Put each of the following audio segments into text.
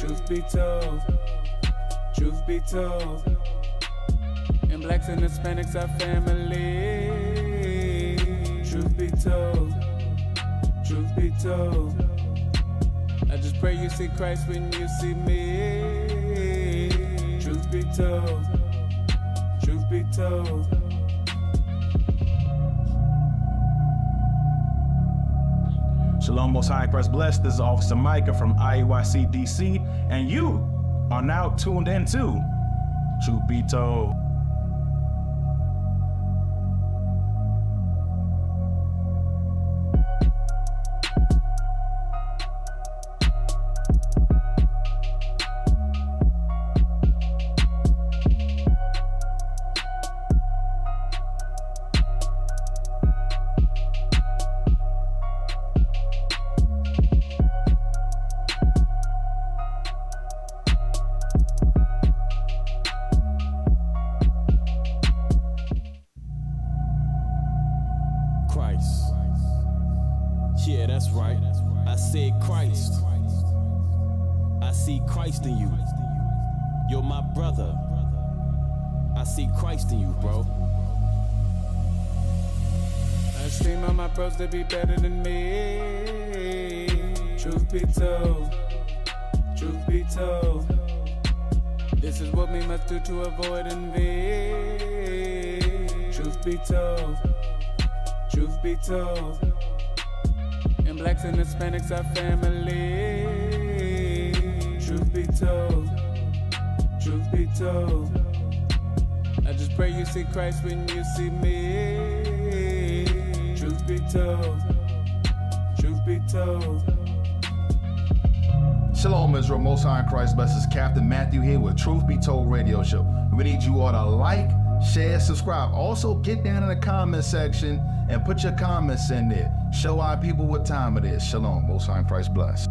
Truth be told, truth be told, and blacks and Hispanics are family. Truth be told, truth be told, I just pray you see Christ when you see me. Truth be told, truth be told. Shalom, Most High, Christ bless. This is Officer Micah from IUIC DC, and you are now tuned into Truth Be Told. Yeah, that's right. I said Christ. I see Christ in you. You're my brother. I see Christ in you, bro. I esteem all my bros to be better than me. Truth be told, truth be told, this is what we must do to avoid envy. Truth be told, truth be told, and blacks and Hispanics are family. Truth be told, truth be told, I just pray you see Christ when you see me. Truth be told, truth be told. Shalom, Israel. Most High in Christ blesses. Captain Matthew here with Truth Be Told Radio Show. We need you all to like, share, subscribe. Also, get down in the comment section and put your comments in there. Show our people what time it is. Shalom. Most High in Christ bless.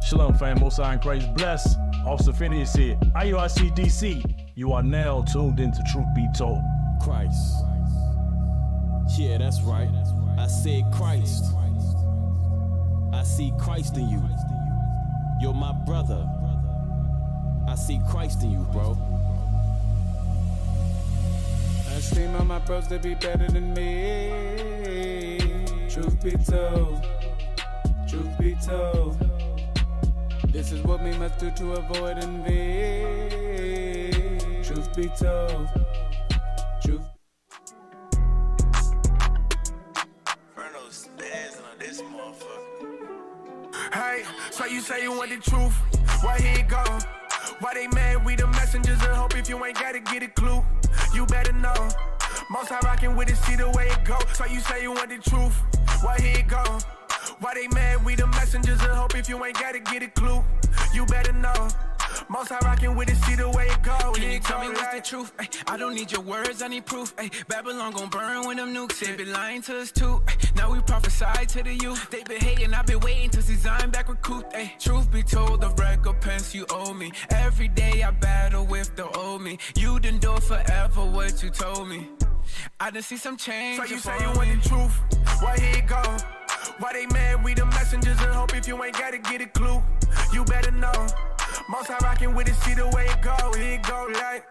Shalom, fam. Most High in Christ bless. Officer Phineas here. IUIC DC. You are now tuned into Truth Be Told. Christ. Yeah, that's right. I said Christ. I see Christ in you. You're my brother. I see Christ in you, bro. I esteem all my bros to be better than me. Truth be told, truth be told, this is what we must do to avoid envy. Truth be told, truth. Hey, so you say you want the truth? Why here it go? Why they mad? We the messengers of hope. If you ain't gotta get a clue, you better know. Most High rockin' with it, see the way it go. So you say you want the truth? Why here it go? Why they mad? We the messengers of hope. If you ain't gotta get a clue, you better know. Most High rockin' with it, see the way it go. Can you tell me what's the truth? Ay, I don't need your words, I need proof. Ay, Babylon gon' burn when them nukes hit. They been lying to us too. Ay, now we prophesy to the youth. They been hating, I've been waiting to see Zion back recruit. Ay, truth be told, the recompense you owe me. Every day I battle with the old me. You done do forever what you told me. I done see some change. So you say you want the truth? Why here it go? Why they mad? We the messengers of hope. If you ain't gotta get a clue, you better know. Most High rockin' with it, see the way it go. Here it go like.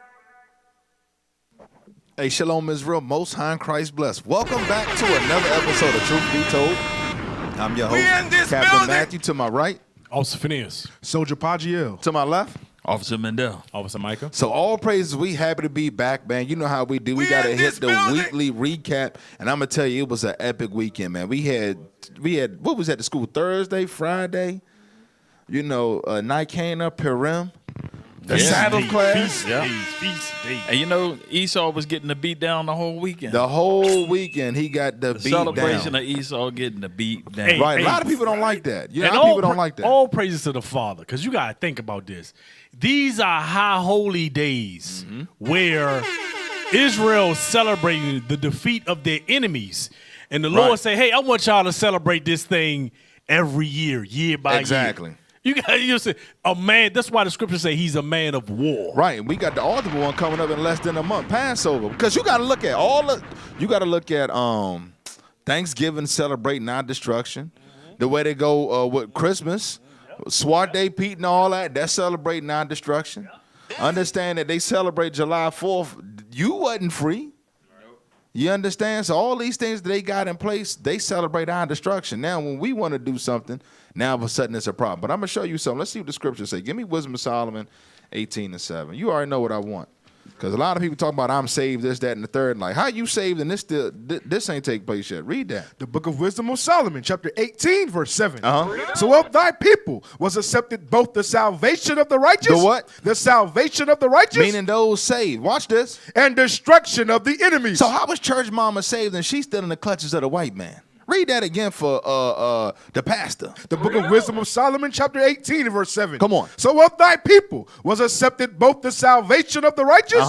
Hey, Shalom, Israel. Most High in Christ bless. Welcome back to another episode of Truth Be Told. I'm your host, Captain Matthew. To my right, Officer Phineas. Soldier Pagiel. to my left. Officer Mendel. Officer Micah. So all praises, we happy to be back, man. You know how we do. We got to hit the weekly recap. And I'm going to tell you, it was an epic weekend, man. We had, what was at the school? Thursday, Friday? You know, Nikana, Purim, the Sabbath class. Feast days. And you know, Esau was getting the beat down the whole weekend. The whole weekend, he got the beat celebration down. of Esau getting the beat down. Hey, Right, a lot of people don't like that. You know, a lot of people don't like that. All praises to the Father, because you got to think about this. These are high holy days where Israel celebrating the defeat of their enemies. And the Lord say, hey, I want y'all to celebrate this thing every year, year by year. Exactly. You got to say, a man, that's why the scriptures say he's a man of war. Right. We got the ultimate one coming up in less than a month, Passover. Because you got to look at Thanksgiving celebrating non-destruction. The way they go with Christmas, Swat Day, Pete, and all that, that's celebrating non-destruction. Understand that they celebrate July 4th. You wasn't free. You understand? So all these things that they got in place, they celebrate our destruction. Now, when we want to do something, now all of a sudden it's a problem. But I'm going to show you something. Let's see what the scriptures say. Give me Wisdom of Solomon 18:7. You already know what I want. Because a lot of people talk about I'm saved, this, that, and the third. Like, how you saved and this ain't take place yet? Read that. The book of Wisdom of Solomon, chapter 18, verse 7. So of thy people was accepted both the salvation of the righteous. The what? The salvation of the righteous. Meaning those saved. Watch this. And destruction of the enemies. So how was church mama saved and she's still in the clutches of the white man? Read that again for the pastor. The book of Wisdom of Solomon, chapter 18, verse 7. Come on. So of thy people was accepted both the salvation of the righteous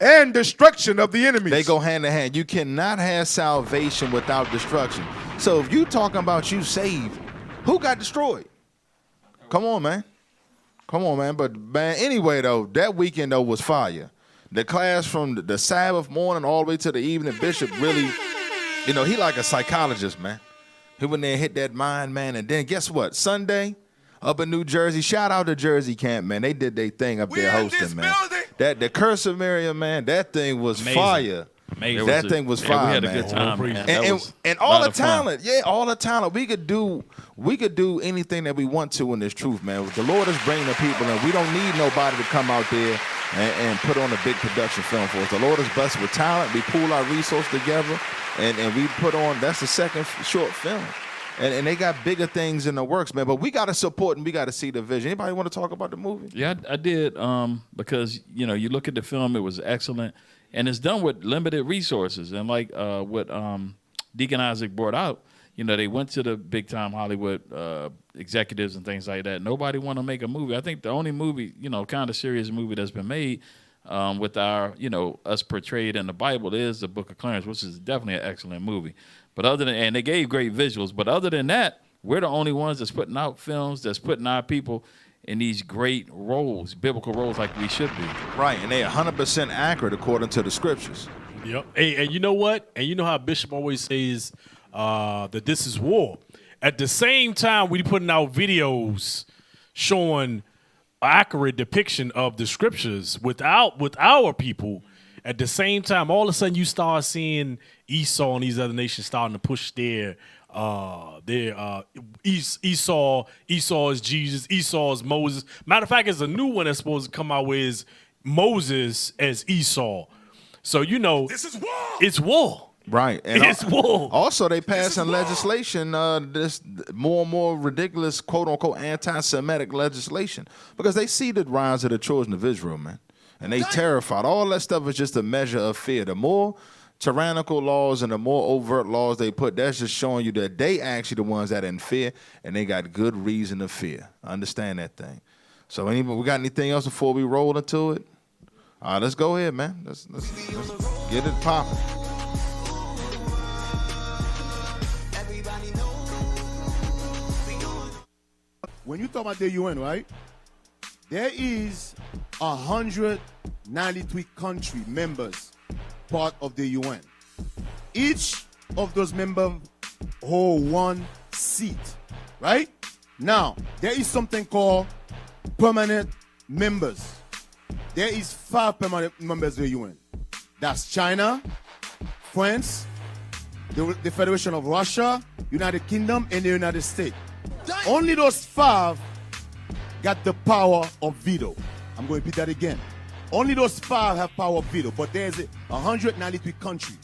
and destruction of the enemies. They go hand in hand. You cannot have salvation without destruction. So if you talking about you saved, who got destroyed? Come on, man. Come on, man. But, man, anyway, though, that weekend, though, was fire. The class from the Sabbath morning all the way to the evening, Bishop really... You know, he like a psychologist, man. He went there and hit that mind, man. And then guess what? Sunday, up in New Jersey, shout out to Jersey Camp, man. They did their thing up there hosting, man. That the Curse of Miriam, man, that thing was fire. Amazing. That thing was fire, we had man. a good time, man. And all the talent, all the talent. We could do anything that we want to in this truth, man. The Lord is bringing the people, and we don't need nobody to come out there and put on a big production film for us. The Lord is blessed with talent. We pool our resources together, and we put on, that's the second short film. And they got bigger things in the works, man. But we got to support and we got to see the vision. Anybody want to talk about the movie? Yeah, I did, because, you know, you look at the film, it was excellent. And it's done with limited resources. And like what Deacon Isaac brought out, you know, they went to the big-time Hollywood executives and things like that. Nobody want to make a movie. I think the only movie, you know, kind of serious movie that's been made with our, you know, us portrayed in the Bible is the Book of Clarence, which is definitely an excellent movie. But other than, and they gave great visuals. But other than that, we're the only ones that's putting out films, that's putting our people in these great roles, biblical roles like we should be. Right, and they're 100% accurate according to the scriptures. Yep. Hey, and you know what? And you know how Bishop always says that this is war. At the same time, we putting out videos showing accurate depiction of the scriptures with our people. At the same time, all of a sudden you start seeing Esau and these other nations starting to push their Esau is Jesus, Esau is Moses. Matter of fact, there's a new one that's supposed to come out with Moses as Esau. So you know, this is war. It's war. Right. And it's war. Also, they passing legislation, this more and more ridiculous, quote-unquote, anti-Semitic legislation, because they see the rise of the children of Israel, man, and they terrified. All that stuff is just a measure of fear. The more tyrannical laws and the more overt laws they put, that's just showing you that they actually the ones that are in fear, and they got good reason to fear. Understand that thing. So we got anything else before we roll into it? All right, let's go ahead, man. Let's get it popping. When you talk about the UN, right, there is 193 country members part of the UN. Each of those members hold one seat, right? Now, there is something called permanent members. There is 5 permanent members of the UN. That's China, France, the Federation of Russia, United Kingdom, and the United States. Only those 5 got the power of veto. I'm going to repeat that again. Only those 5 have power of veto, but there's 193 countries.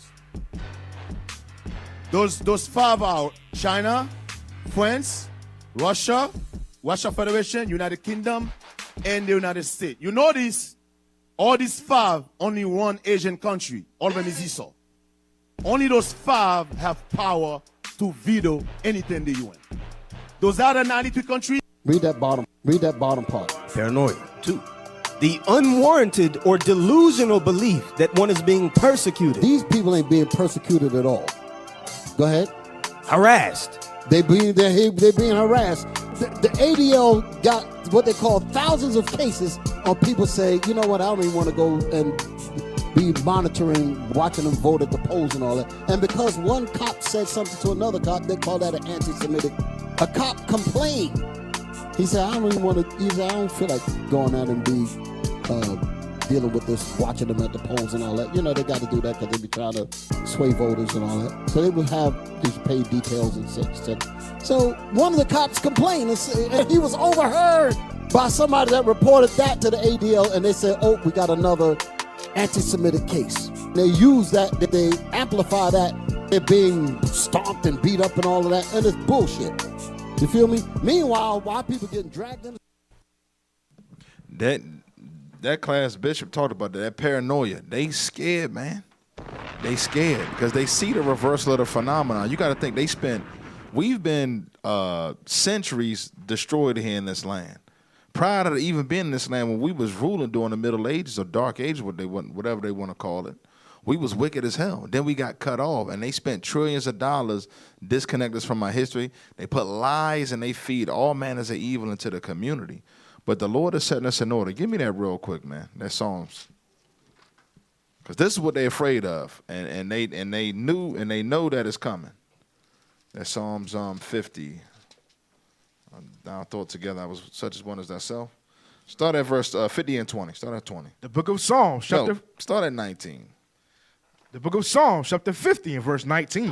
Those 5 are China, France, Russia Federation, United Kingdom, and the United States. You notice all these 5, only one Asian country. All of them is Esau. Only those 5 have power to veto anything in the UN. Those other 93 countries. Read that bottom part. Paranoia. 2. the unwarranted or delusional belief that one is being persecuted. These people ain't being persecuted at all. Go ahead. Harassed. They're being harassed. The ADL got what they call thousands of cases on people saying, you know what, I don't even want to go and be monitoring, watching them vote at the polls and all that. And because one cop said something to another cop, they call that an anti-Semitic. A cop complained. He said, I don't even want to, he said, I don't feel like going out and be dealing with this, watching them at the polls and all that. You know, they got to do that because they be trying to sway voters and all that. So they would have these paid details and such. So one of the cops complained and he was overheard by somebody that reported that to the ADL, and they said, oh, we got another anti-Semitic case. They use that, they amplify that, they're being stomped and beat up and all of that, and it's bullshit. You feel me? Meanwhile, why people getting dragged in? That class bishop talked about that paranoia. They scared, man. They scared because they see the reversal of the phenomenon. You got to think we've been centuries destroyed here in this land. Prior to even being in this land, when we was ruling during the Middle Ages or Dark Ages, whatever they want to call it, we was wicked as hell. Then we got cut off, and they spent trillions of dollars disconnect us from our history. They put lies and they feed all manners of evil into the community. But the Lord is setting us in order. Give me that real quick, man. That Psalms, because this is what they're afraid of, and they know that it's coming. That Psalms 50. Now thought together, I was such as one as thyself. Start at verse 50 and 20. Start at 20. The book of Psalms, chapter. No, start at 19. The book of Psalms, chapter 50 and verse 19.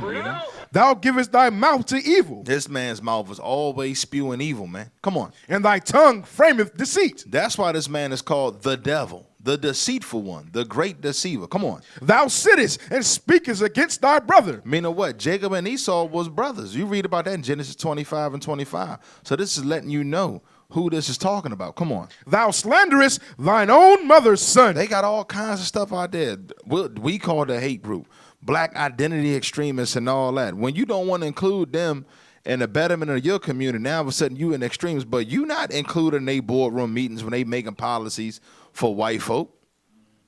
Thou givest thy mouth to evil. This man's mouth was always spewing evil, man. Come on. And thy tongue frameth deceit. That's why this man is called the devil, the deceitful one, the great deceiver. Come on. Thou sittest and speakest against thy brother. Meaning what? Jacob and Esau was brothers. You read about that in Genesis 25 and 25. So this is letting you know who this is talking about. Come on. Thou slanderest thine own mother's son. They got all kinds of stuff out there. We call the hate group, black identity extremists and all that. When you don't want to include them in the betterment of your community, now all of a sudden you an extremist, but you not including they boardroom meetings when they making policies for white folk.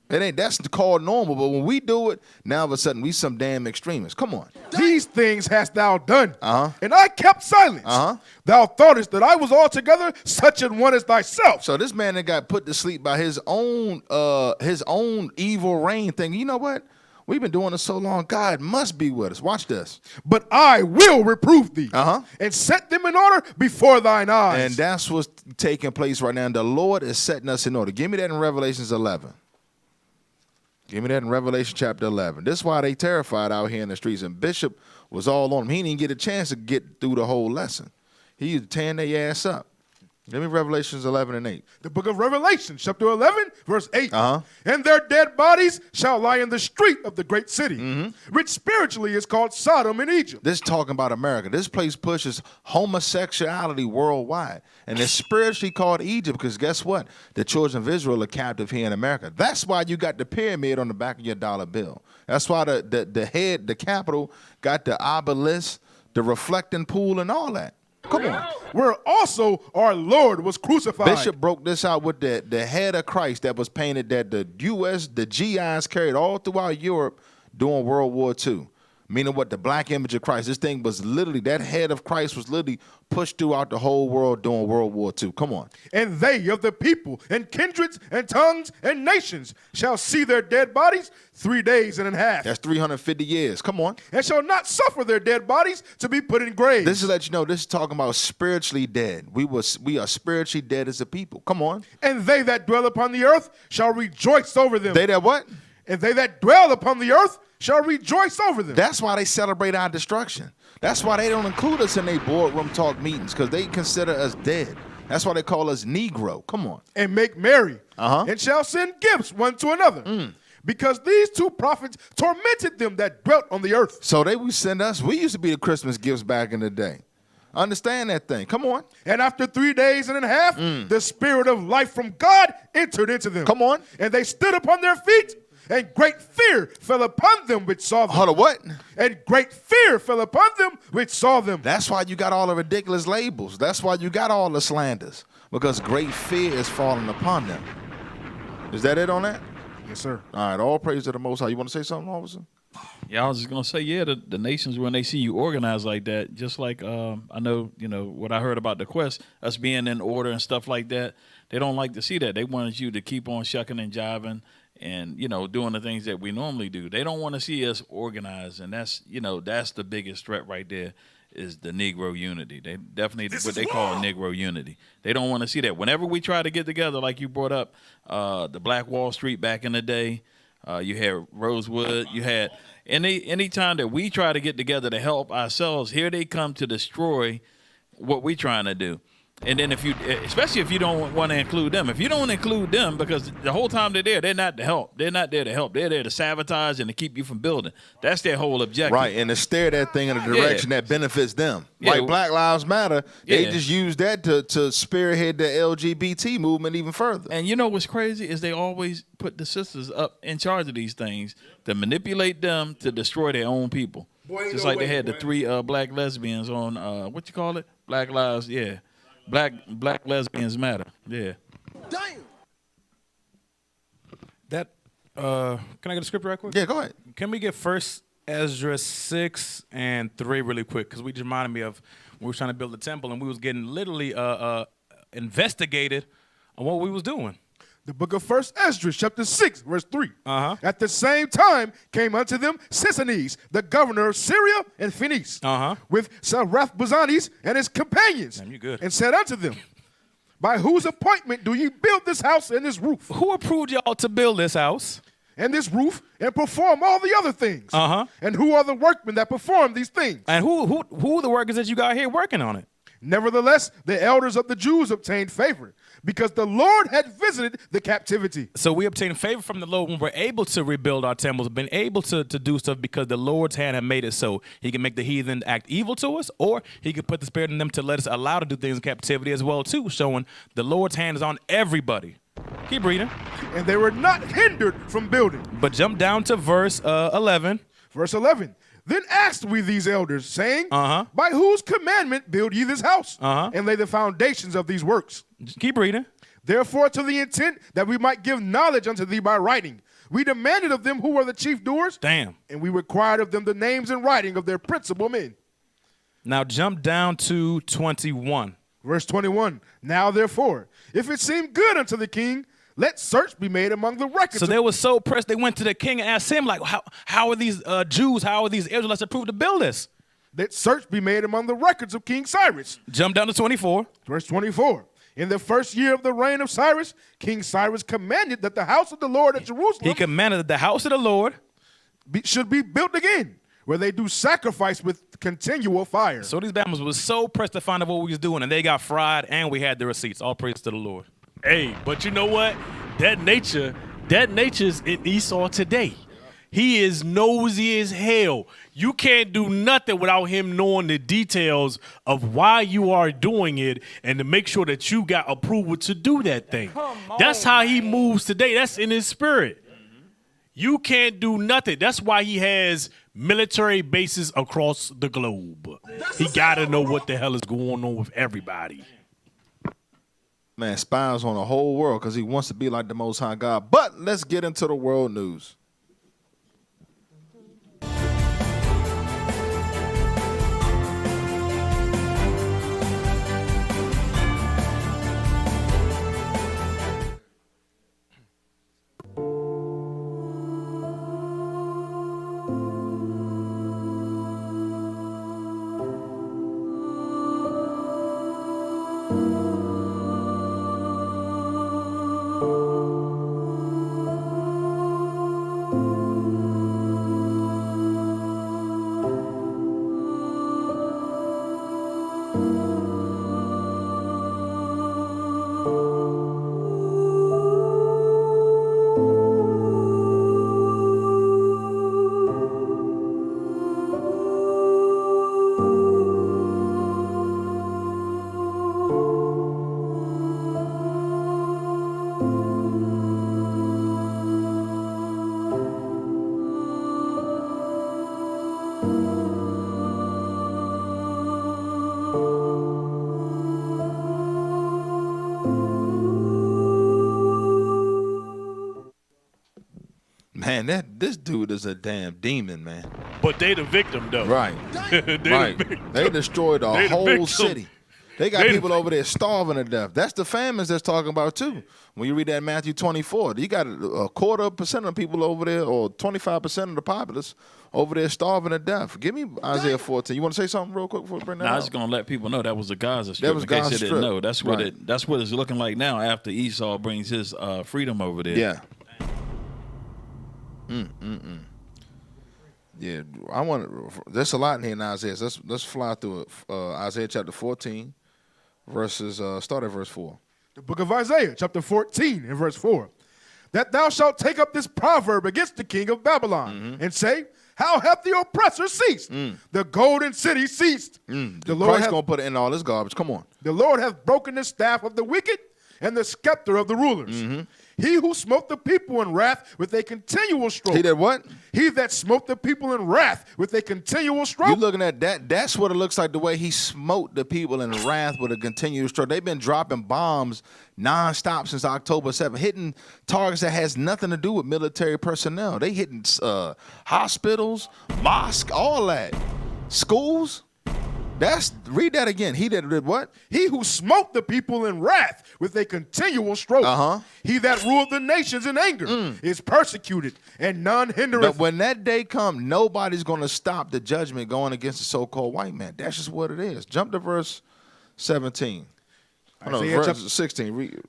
That's called normal, but when we do it, now all of a sudden we some damn extremists. Come on. These things hast thou done, and I kept silence. Thou thoughtest that I was altogether such an one as thyself. So this man that got put to sleep by his own evil reign thing. You know what? We've been doing this so long. God must be with us. Watch this. But I will reprove thee, and set them in order before thine eyes. And that's what's taking place right now. And the Lord is setting us in order. Give me that in Revelations 11. Give me that in Revelation chapter 11. This is why they terrified out here in the streets. And Bishop was all on him. He didn't even get a chance to get through the whole lesson. He was tearing their ass up. Give me Revelations 11 and 8. The book of Revelation, chapter 11, verse 8. And their dead bodies shall lie in the street of the great city, which spiritually is called Sodom in Egypt. This is talking about America. This place pushes homosexuality worldwide. And it's spiritually called Egypt because guess what? The children of Israel are captive here in America. That's why you got the pyramid on the back of your dollar bill. That's why the capital, got the obelisk, the reflecting pool, and all that. Come on. Where also our Lord was crucified. Bishop broke this out with the head of Christ that was painted that the GIs carried all throughout Europe during World War II. Meaning what? The black image of Christ. This thing was literally, that head of Christ was literally pushed throughout the whole world during World War II. Come on. And they of the people and kindreds and tongues and nations shall see their dead bodies 3 days and a half. That's 350 years. Come on. And shall not suffer their dead bodies to be put in graves. This is to let you know, this is talking about spiritually dead. We are spiritually dead as a people. Come on. And they that dwell upon the earth shall rejoice over them. They that what? And they that dwell upon the earth shall rejoice over them. That's why they celebrate our destruction. That's why they don't include us in their boardroom talk meetings, because they consider us dead. That's why they call us Negro. Come on. And make merry, and shall send gifts one to another. Because these two prophets tormented them that dwelt on the earth. So they would send us, we used to be the Christmas gifts back in the day. Understand that thing. Come on. And after 3 days and a half, the spirit of life from God entered into them. Come on. And they stood upon their feet. And great fear fell upon them which saw them. Hold on, what? And great fear fell upon them which saw them. That's why you got all the ridiculous labels. That's why you got all the slanders. Because great fear is falling upon them. Is that it on that? Yes, sir. All right, all praise to the Most High. You want to say something, officer? Yeah, I was just gonna say, the nations, when they see you organized like that, just like I know, what I heard about the quest, us being in order and stuff like that, they don't like to see that. They wanted you to keep on shucking and jiving and doing the things that we normally do. They don't want to see us organized, and that's the biggest threat right there is the Negro unity. They definitely what they call Negro unity. They don't want to see that. Whenever we try to get together, like you brought up, the Black Wall Street back in the day. You had Rosewood. You had any time that we try to get together to help ourselves, here they come to destroy what we're trying to do. And then especially if you don't want to include them, if you don't include them, because the whole time they're not to help. They're not there to help. They're there to sabotage and to keep you from building. That's their whole objective. Right, and to steer that thing in a direction that benefits them. Yeah. Like Black Lives Matter, they just use that to spearhead the LGBT movement even further. And you know what's crazy is they always put the sisters up in charge of these things to manipulate them to destroy their own people. Just like they had the 3 black lesbians on, what you call it? Black Lives, yeah. Black lesbians matter. Yeah. Damn. That can I get a script right quick? Yeah, go ahead. Can we get 1 Ezra 6 and 3 really quick? Because we just reminded me of when we were trying to build the temple and we was getting literally investigated on what we was doing. The book of 1 Ezra, chapter 6, verse 3. At the same time came unto them Sisines, the governor of Syria and Phoenice, with Sarathbazanes and his companions, Damn, you good. and said unto them, by whose appointment do ye build this house and this roof? Who approved y'all to build this house? And this roof, and perform all the other things. And who are the workmen that perform these things? And who are the workers that you got here working on it? Nevertheless, the elders of the Jews obtained favor, because the Lord had visited the captivity. So we obtained favor from the Lord when we're able to rebuild our temples, been able to do stuff because the Lord's hand had made it so. He can make the heathen act evil to us, or he could put the spirit in them to let us allow to do things in captivity as well too, showing the Lord's hand is on everybody. Keep reading. And they were not hindered from building. But jump down to verse 11. Verse 11. Then asked we these elders, saying, by whose commandment build ye this house, and lay the foundations of these works? Keep reading. Therefore, to the intent that we might give knowledge unto thee by writing, we demanded of them who were the chief doers. Damn. And we required of them the names and writing of their principal men. Now jump down to 21. Verse 21. Now therefore, if it seem good unto the king, let search be made among the records. So they were so pressed, they went to the king and asked him, like, how are these Jews, how are these Israelites approved to build this? Let search be made among the records of King Cyrus. Jump down to 24. Verse 24. In the first year of the reign of Cyrus, King Cyrus commanded that the house of the Lord at Jerusalem. He commanded that the house of the Lord should be built again, where they do sacrifice with continual fire. So these Bama's was so pressed to find out what we was doing, and they got fried, and we had the receipts. All praise to the Lord. Hey, but you know what? That nature's in Esau today. He is nosy as hell. You can't do nothing without him knowing the details of why you are doing it and to make sure that you got approval to do that thing. That's how he moves today. That's in his spirit. You can't do nothing. That's why he has military bases across the globe. He got to know what the hell is going on with everybody. Man, spies on the whole world because he wants to be like the Most High God. But let's get into the world news. this dude is a damn demon, man. But they the victim, though. Right. Right. They destroyed a whole city. They got people over there starving to death. That's the famines that's talking about, too. When you read that Matthew 24, you got a quarter percent of people over there, or 25% of the populace over there starving to death. Give me Isaiah 14. You want to say something real quick before we bring that I out? was just going to let people know that was the Gaza Strip. That was in case Gaza they didn't Strip. know. That's what Right. that's what it's looking like now after Esau brings his freedom over there. Yeah. Yeah, I want. There's a lot in here in Isaiah. So let's fly through it. Isaiah chapter 14, verses. Start at verse 4. The book of Isaiah, chapter 14 and verse 4. That thou shalt take up this proverb against the king of Babylon and say, how hath the oppressor ceased? The golden city ceased. The Lord Christ's going to put in all this garbage. Come on. The Lord hath broken the staff of the wicked and the scepter of the rulers. He who smote the people in wrath with a continual stroke. He did what? He that smote the people in wrath with a continual stroke. You looking at that? That's what it looks like, the way he smote the people in wrath with a continual stroke. They've been dropping bombs nonstop since October 7th, hitting targets that has nothing to do with military personnel. They hitting hospitals, mosques, all that. Schools. Read that again. He did what? He who smote the people in wrath with a continual stroke. He that ruled the nations in anger is persecuted, and none hindereth. But when that day comes, nobody's going to stop the judgment going against the so-called white man. That's just what it is. Jump to verse 17. Verse 16. Read.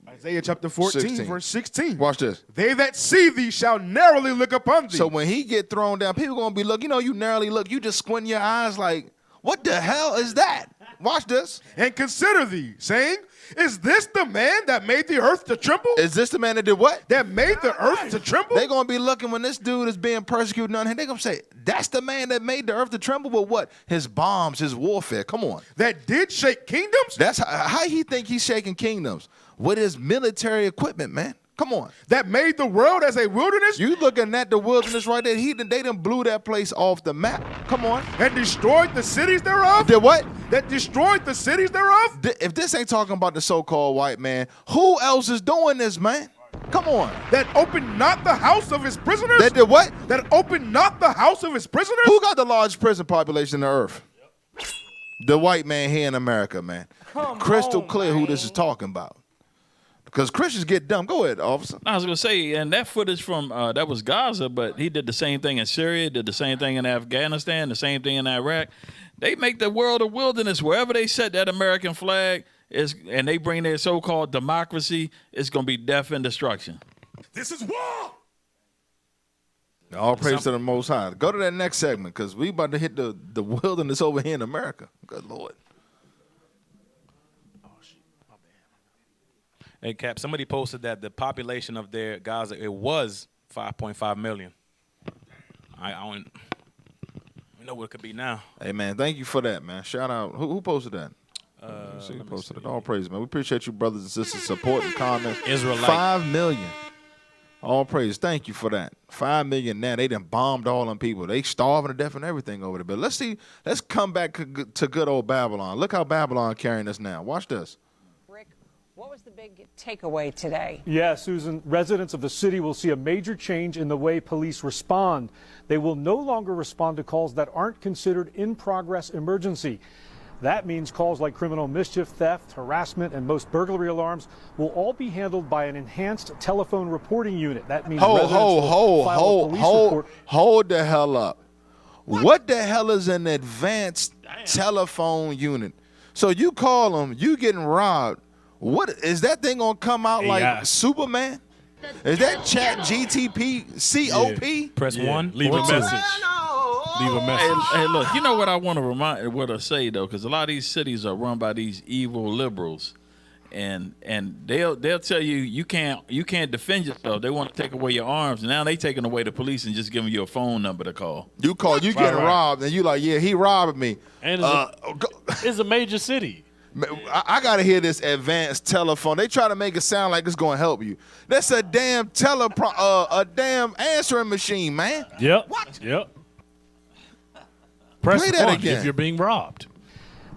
Isaiah chapter 14, 16. verse 16. Watch this. They that see thee shall narrowly look upon thee. So when he get thrown down, people going to be looking. You narrowly look. You just squint your eyes like, what the hell is that? Watch this. And consider thee, saying, is this the man that made the earth to tremble? Is this the man that did what? That made the earth to tremble? They're going to be looking when this dude is being persecuted. They're going to say, that's the man that made the earth to tremble with what? His bombs, his warfare. Come on. That did shake kingdoms? That's how he think he's shaking kingdoms. With his military equipment, man. Come on. That made the world as a wilderness? You looking at the wilderness right there. They done blew that place off the map. Come on. And destroyed the cities thereof? Did what? That destroyed the cities thereof? If this ain't talking about the so-called white man, who else is doing this, man? Come on. That opened not the house of his prisoners? That did what? That opened not the house of his prisoners? Who got the largest prison population on the earth? The white man here in America, man. Crystal clear who this is talking about. Because Christians get dumb. Go ahead, officer. I was going to say, and that footage from, that was Gaza, but he did the same thing in Syria, did the same thing in Afghanistan, the same thing in Iraq. They make the world a wilderness. Wherever they set that American flag and they bring their so-called democracy, it's going to be death and destruction. This is war. All praise to the Most High. Go to that next segment because we about to hit the wilderness over here in America. Good Lord. Hey, Cap, somebody posted that the population of their Gaza, it was 5.5 million. I don't know what it could be now. Hey, man, thank you for that, man. Shout out. Who posted that? Let me posted it. All praise, man. We appreciate you, brothers and sisters, supporting comments. Israelites. 5 million. All praise. Thank you for that. 5 million now. They done bombed all them people. They starving to death and everything over there. But let's come back to good old Babylon. Look how Babylon carrying us now. Watch this. What was the big takeaway today? Yeah, Susan, residents of the city will see a major change in the way police respond. They will no longer respond to calls that aren't considered in-progress emergency. That means calls like criminal mischief, theft, harassment, and most burglary alarms will all be handled by an enhanced telephone reporting unit. That means hold the hell up. What the hell is an advanced telephone unit? So you call them, you getting robbed. What is that thing gonna come out like Superman? Is that Chat GTP COP? Yeah. Press 1. Leave a message. Leave a message. Hey, look, you know what I want to say though, because a lot of these cities are run by these evil liberals, and they'll tell you you can't defend yourself. They want to take away your arms. Now they taking away the police and just giving you a phone number to call. You getting robbed, and you like, yeah, he robbed me. And it's a major city. I gotta hear this advanced telephone. They try to make it sound like it's gonna help you. That's a damn a damn answering machine, man. Yep. What? Yep. Press Play that 1 again. if you're being robbed.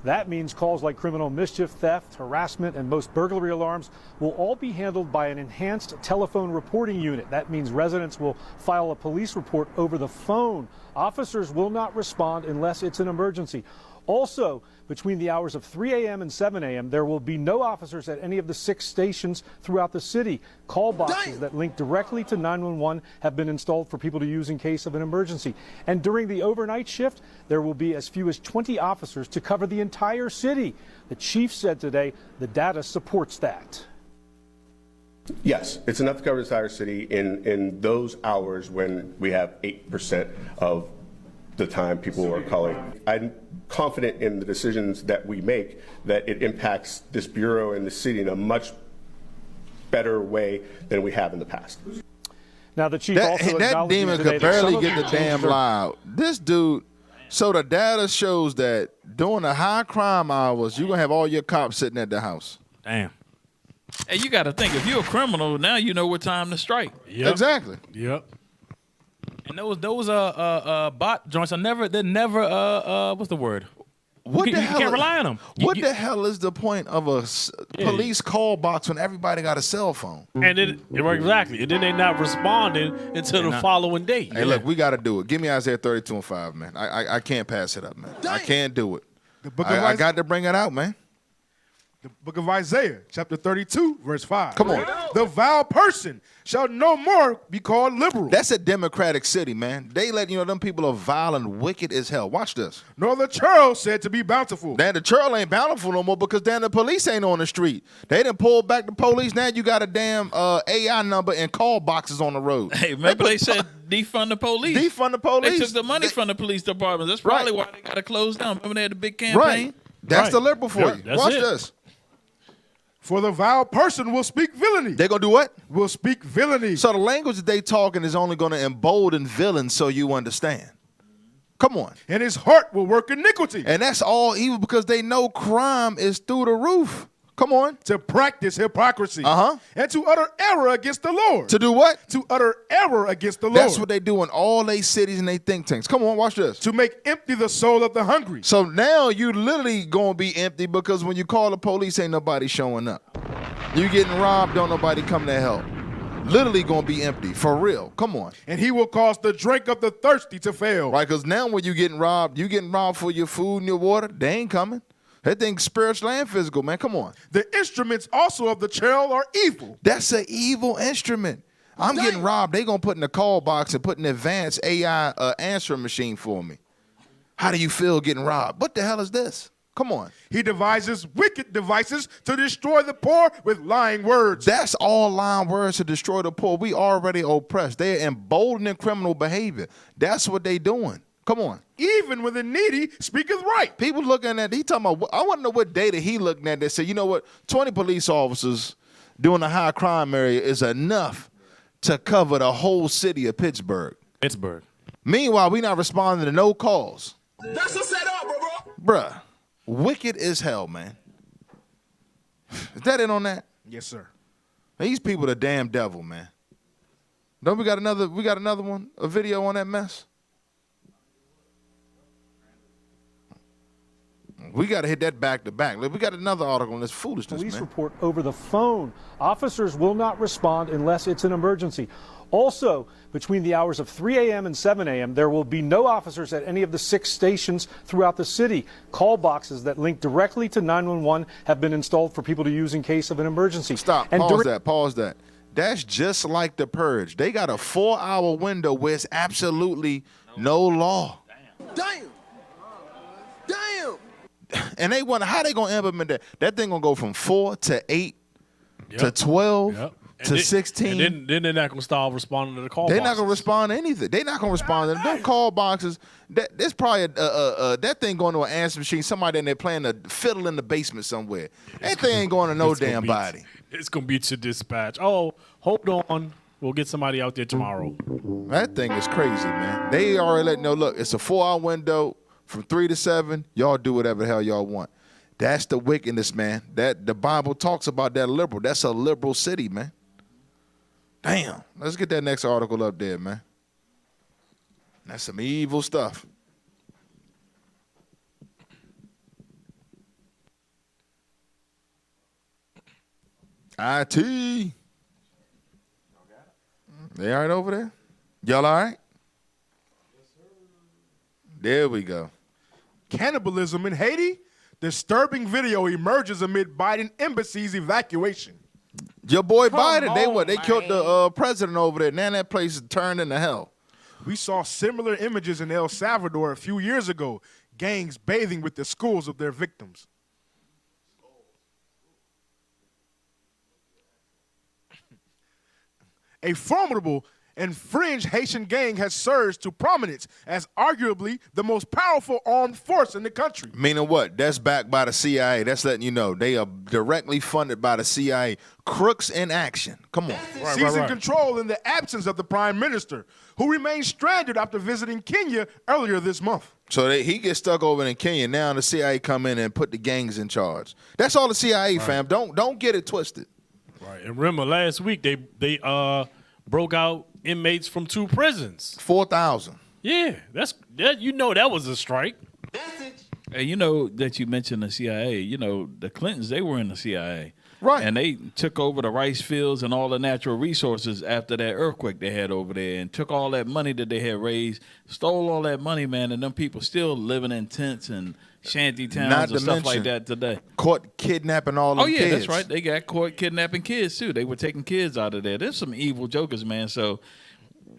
That means calls like criminal mischief, theft, harassment, and most burglary alarms will all be handled by an enhanced telephone reporting unit. That means residents will file a police report over the phone. Officers will not respond unless it's an emergency. Also, between the hours of 3 a.m. and 7 a.m., there will be no officers at any of the 6 stations throughout the city. Call boxes that link directly to 911 have been installed for people to use in case of an emergency. And during the overnight shift, there will be as few as 20 officers to cover the entire city. The chief said today the data supports that. Yes, it's enough to cover the entire city in those hours when we have 8% of the time people are calling. I'm confident in the decisions that we make that it impacts this bureau and the city in a much better way than we have in the past. Now the chief also that demon could barely get the damn loud. This dude. So the data shows that during the high crime hours, you're gonna have all your cops sitting at the house. Damn. Hey, you got to think, if you're a criminal, now you know what time to strike. Yep. Exactly. Yep. And those bot joints are never what's the word? What you the hell? can't rely on them. What the hell is the point of a police call box when everybody got a cell phone? And then exactly, and then they not responding until the following day. Hey, look, we got to do it. Give me Isaiah 32:5, man. I can't pass it up, man. I can't do it. I got to bring it out, man. The book of Isaiah, chapter 32, verse 5. Come on. The vile person shall no more be called liberal. That's a democratic city, man. They let you know them people are vile and wicked as hell. Watch this. Nor the churl said to be bountiful. Then the churl ain't bountiful no more because then the police ain't on the street. They done pulled back the police. Now you got a damn AI number and call boxes on the road. Hey, remember they said defund the police. Defund the police. They took the money from the police department. That's probably why they got to close down. Remember they had the big campaign? Right. That's the liberal for you. Watch this. For the vile person will speak villainy. They're going to do what? Will speak villainy. So the language that they talking is only going to embolden villains so you understand. Come on. And his heart will work iniquity. And that's all evil because they know crime is through the roof. Come on. To practice hypocrisy. Uh-huh. And to utter error against the Lord. To do what? To utter error against the Lord. That's what they do in all they cities and they think tanks. Come on, watch this. To make empty the soul of the hungry. So now you literally going to be empty because when you call the police, ain't nobody showing up. You getting robbed, don't nobody come to help. Literally going to be empty, for real. Come on. And he will cause the drink of the thirsty to fail. Right, because now when you getting robbed for your food and your water, they ain't coming. That thing's spiritual and physical, man. Come on. The instruments also of the churl are evil. That's an evil instrument. I'm getting robbed. They going to put in the call box and put an advanced AI answering machine for me. How do you feel getting robbed? What the hell is this? Come on. He devises wicked devices to destroy the poor with lying words. That's all lying words to destroy the poor. We already oppressed. They're emboldening criminal behavior. That's what they doing. Come on. Even when the needy speaketh right. People looking at, he talking about, I want to know what data he looking at that said, you know what, 20 police officers doing a high crime area is enough to cover the whole city of Pittsburgh. Meanwhile, we not responding to no calls. That's a setup, bro. Bruh, wicked as hell, man. Is that it on that? Yes, sir. These people the damn devil, man. Don't we got another one, a video on that mess? We got to hit that back to back. We got another article on this foolishness, Police man. report over the phone. Officers will not respond unless it's an emergency. Also, between the hours of 3 a.m. and 7 a.m., there will be no officers at any of the 6 stations throughout the city. Call boxes that link directly to 911 have been installed for people to use in case of an emergency. Stop. Pause that. That's just like the Purge. They got a 4-hour window where it's absolutely no law. Damn. And they wonder how they gonna implement that. That thing gonna go from 4 to 8 to 12 to 16. And then they're not gonna start responding to the call. They're not gonna respond to anything. They're not gonna respond to them call boxes. There's probably that thing going to an answer machine. Somebody in there playing a fiddle in the basement somewhere. That thing ain't going to no damn body. It's gonna be to dispatch. Oh, hold on. We'll get somebody out there tomorrow. That thing is crazy, man. They already let you know. Look, it's a 4-hour window. From 3 to 7, y'all do whatever the hell y'all want. That's the wickedness, man. That the Bible talks about that liberal. That's a liberal city, man. Damn. Let's get that next article up there, man. That's some evil stuff. IT. They all right over there? Y'all all right? There we go. Cannibalism in Haiti. Disturbing video emerges amid Biden embassy's evacuation. Your boy Biden, they killed the president over there. Now that place is turned into hell. We saw similar images in El Salvador a few years ago. Gangs bathing with the skulls of their victims. A formidable and fringe Haitian gang has surged to prominence as arguably the most powerful armed force in the country. Meaning what? That's backed by the CIA. That's letting you know they are directly funded by the CIA. Crooks in action. Come on. Seizing control in the absence of the prime minister, who remained stranded after visiting Kenya earlier this month. So he gets stuck over in Kenya. Now the CIA come in and put the gangs in charge. That's all the CIA, fam. Don't get it twisted. Right. And remember, last week they broke out inmates from 2 prisons. 4,000. Yeah, that was a strike. Hey, you know that you mentioned the CIA. You know, the Clintons, they were in the CIA. Right. And they took over the rice fields and all the natural resources after that earthquake they had over there and took all that money that they had raised, stole all that money, man, and them people still living in tents and shanty towns and stuff like that today. Caught kidnapping all them kids. Oh, yeah, that's right. They got caught kidnapping kids, too. They were taking kids out of there. There's some evil jokers, man. So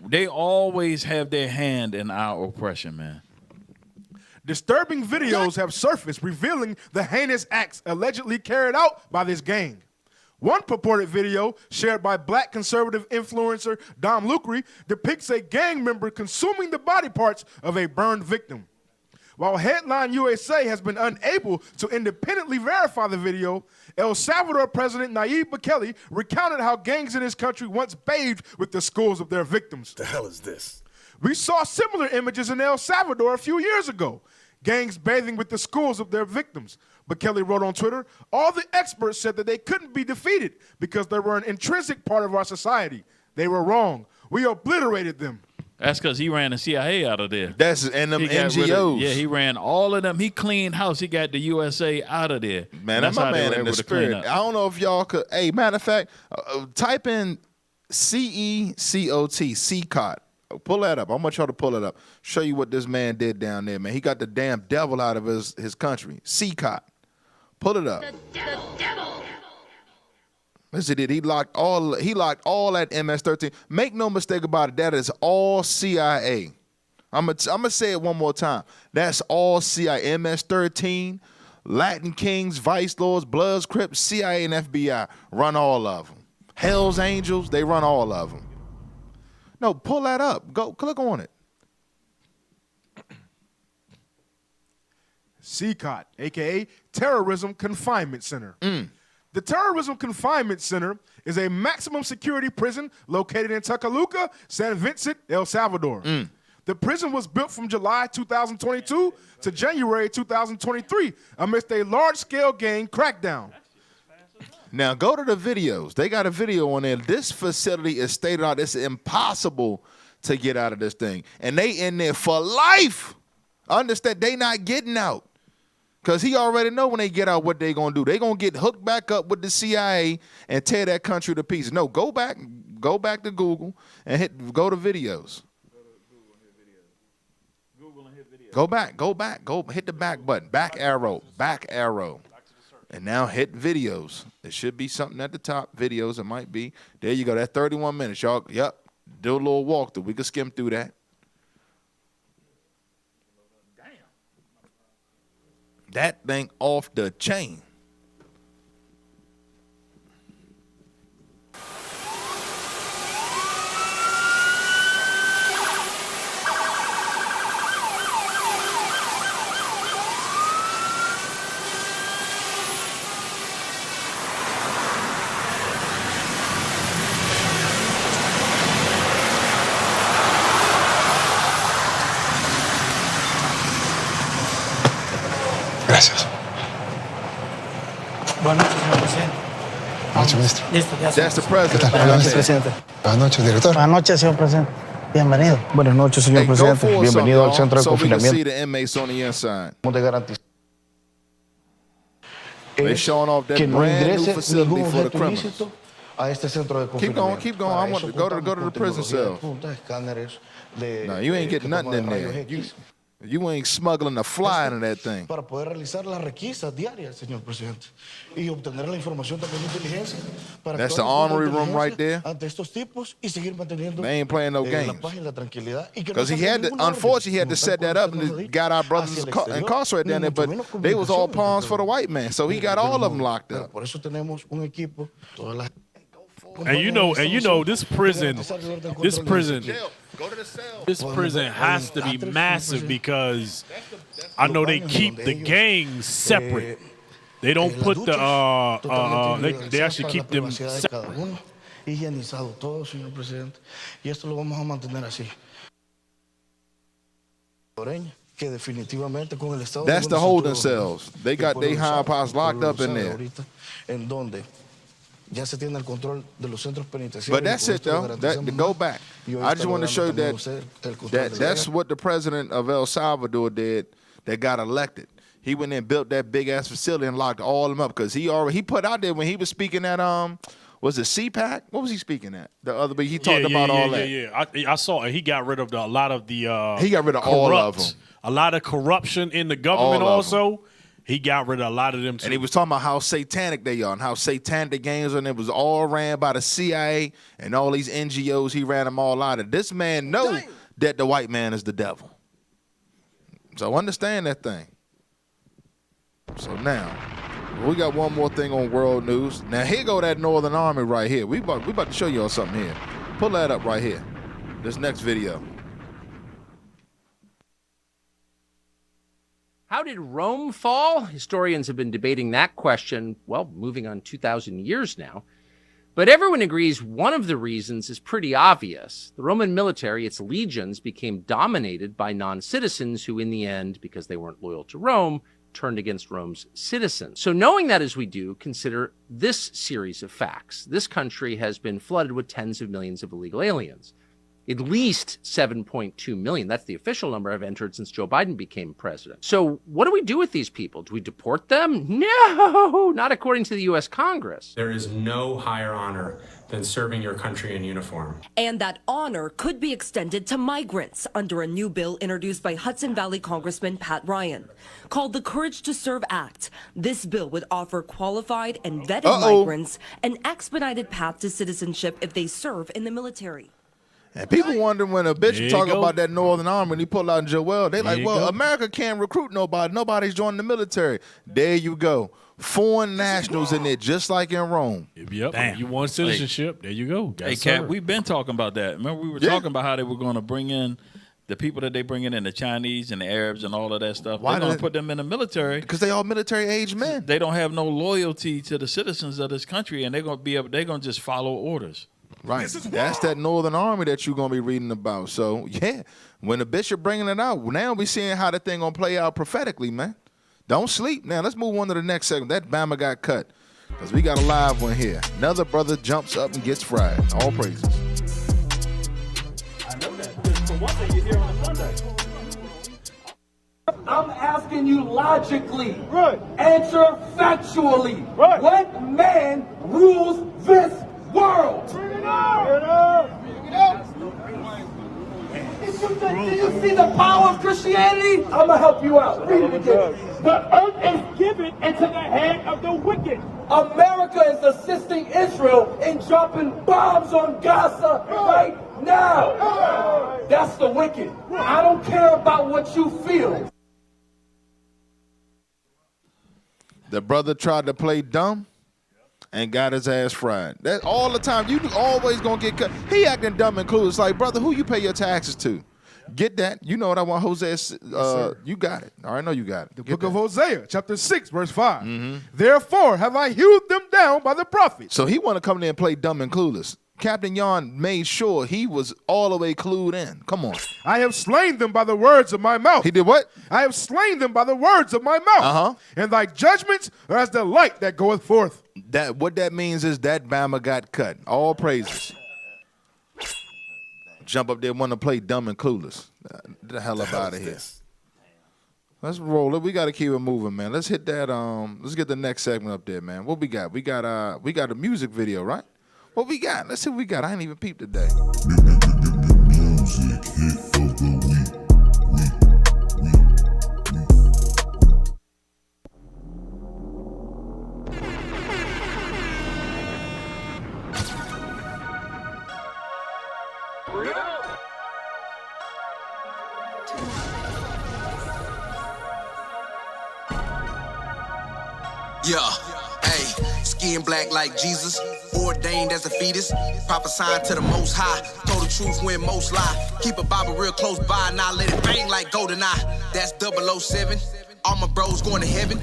they always have their hand in our oppression, man. Disturbing videos have surfaced revealing the heinous acts allegedly carried out by this gang. One purported video shared by black conservative influencer Dom Lucre depicts a gang member consuming the body parts of a burned victim. While Headline USA has been unable to independently verify the video, El Salvador President Nayib Bukele recounted how gangs in his country once bathed with the skulls of their victims. The hell is this? We saw similar images in El Salvador a few years ago. Gangs bathing with the skulls of their victims. Bukele wrote on Twitter, all the experts said that they couldn't be defeated because they were an intrinsic part of our society. They were wrong. We obliterated them. That's because he ran the CIA out of there. And them NGOs. He ran all of them. He cleaned house. He got the USA out of there. Man, that's my man in the spirit. I don't know if y'all could. Hey, matter of fact, type in CECOT, CCOT. Pull that up. I want y'all to pull it up. Show you what this man did down there, man. He got the damn devil out of his country. CCOT. Pull it up. The devil. Listen, he locked all that MS-13. Make no mistake about it. That is all CIA. I'm gonna say it one more time. That's all CIA. MS-13, Latin Kings, Vice Lords, Bloods, Crips, CIA, and FBI run all of them. Hell's Angels, they run all of them. No, pull that up. Go click on it. CCOT, a.k.a. Terrorism Confinement Center. The Terrorism Confinement Center is a maximum security prison located in Tacaloca, San Vincent, El Salvador. The prison was built from July 2022 to January 2023 amidst a large-scale gang crackdown. Now, go to the videos. They got a video on there. This facility is stated out. It's impossible to get out of this thing. And they in there for life. Understand, they not getting out. Because he already know when they get out what they going to do. They going to get hooked back up with the CIA and tear that country to pieces. No, go back to Google and go to videos. Go back, hit the back button, back arrow. And now hit videos. There should be something at the top, videos, it might be. There you go, that's 31 minutes, y'all. Yep, do a little walkthrough. We can skim through that. That thing off the chain. Gracias. Buenas noches, señor presidente. Buenas noches, ministro. Listo, ya That's the president. ¿Qué tal? Buenas noches, presidente. Buenas noches, director. Buenas noches, señor presidente. Bienvenido. Buenas noches, señor presidente. Bienvenido al centro de so we can see confinamiento. the inmates on the inside. ¿Cómo te garantizamos? They showing off that que no brand new ingrese facility ningún for the objeto criminals. ilícito a este centro de Keep going, confinamiento. keep going. Para I want eso to go to contamos the con prison tecnología de cell. punta, escáneres de, No, you ain't que getting nothing toman in there. rayos X. You ain't smuggling a fly into that thing. Para poder realizar las requisas diarias, señor presidente, y obtener la información también de inteligencia para That's the actuar en armory room inteligencia right there. ante estos tipos y seguir manteniendo They ain't playing no la games. paz y la tranquilidad y que no Because he salga had to, ninguna orden, unfortunately, he had to como tal set that como up usted nos and ha dicho, got our brothers hacia el exterior, incarcerated down there, ni mucho but menos they was all comunicaciones pawns for the entre white man, so he got all of them locked up. Por eso tenemos un equipo, todas las And you know, this prison has to be massive because I know they keep the gangs separate. They don't put the they actually keep them separate. Higienizado todo, señor presidente, y esto lo vamos a mantener así. Que definitivamente con el estado. That's the holding cells. They got their high pots locked up in there. En donde ya se tiene el control de los centros penitenciarios. But that's it though. To go back, I just want to show you that's what the president of El Salvador did that got elected. He went and built that big ass facility and locked all of them up because he put out there when he was speaking at was it CPAC? What was he speaking at? The other week he talked about all that. Yeah. I saw it. He got rid of a lot of the. He got rid of all of them. A lot of corruption in the government also. He got rid of a lot of them too. And he was talking about how satanic they are and how satanic the gangs are, and it was all ran by the CIA and all these NGOs. He ran them all out of. This man knows that the white man is the devil. So understand that thing. So now, we got one more thing on world news. Now here go that Northern Army right here. We about to show y'all something here. Pull that up right here. This next video. How did Rome fall? Historians have been debating that question, well, moving on 2,000 years now. But everyone agrees one of the reasons is pretty obvious. The Roman military, its legions, became dominated by non-citizens who, in the end, because they weren't loyal to Rome, turned against Rome's citizens. So knowing that as we do, consider this series of facts. This country has been flooded with tens of millions of illegal aliens. At least 7.2 million. That's the official number have entered since Joe Biden became president. So what do we do with these people? Do we deport them? No, not according to the U.S. Congress. There is no higher honor than serving your country in uniform. And that honor could be extended to migrants under a new bill introduced by Hudson Valley Congressman Pat Ryan. Called the Courage to Serve Act, this bill would offer qualified and vetted migrants an expedited path to citizenship if they serve in the military. And people wondering when a bishop talking about that Northern Army and he pulled out Joel, they like, well, America can't recruit nobody. Nobody's joining the military. There you go. Foreign nationals in there, just like in Rome. Yep. Damn. You want citizenship? There you go. Hey, Kat, we've been talking about that. Remember, we were talking about how they were going to bring in the people that they bring in the Chinese and the Arabs and all of that stuff. They're going to put them in the military because they all military-age men. They don't have no loyalty to the citizens of this country, and they're going to just follow orders. Right. That's that Northern Army that you're going to be reading about. So, yeah, when the bishop bringing it out, now we seeing how the thing going to play out prophetically, man. Don't sleep. Now, let's move on to the next segment. That Bama got cut because we got a live one here. Another brother jumps up and gets fried. All praises. I know that. For one thing, you're here on a Sunday. I'm asking you logically. Right. Answer factually. Right. What man rules this world? Bring it up. Bring it up. Bring it up. Do you see the power of Christianity? I'm going to help you out. Read it again. The earth is given into the hand of the wicked. America is assisting Israel in dropping bombs on Gaza right now. That's the wicked. I don't care about what you feel. The brother tried to play dumb and got his ass fried. That all the time. You always gonna get cut. He acting dumb and clueless. Like, brother, who you pay your taxes to? Get that. You know what I want, Hosea. You got it. I know you got it. The book of Hosea, chapter 6, verse 5. Therefore have I hewed them down by the prophets. So he want to come in and play dumb and clueless. Captain Yon made sure he was all the way clued in. Come on. I have slain them by the words of my mouth. He did what? I have slain them by the words of my mouth. And thy judgments are as the light that goeth forth. That what that means is that Bama got cut. All praises. Jump up there, want to play dumb and clueless. Get the hell up out of here. Let's roll it. We got to keep it moving, man. Let's hit that. Let's get the next segment up there, man. What we got? We got a music video, right? What we got? Let's see what we got. I ain't even peeped today. Music hit of the week. Yeah, hey, skin black like Jesus, ordained as a fetus, prophesying to the most high, told the truth when most lie, keep a Bible real close by, now let it bang like GoldenEye, that's 007, all my bros going to heaven,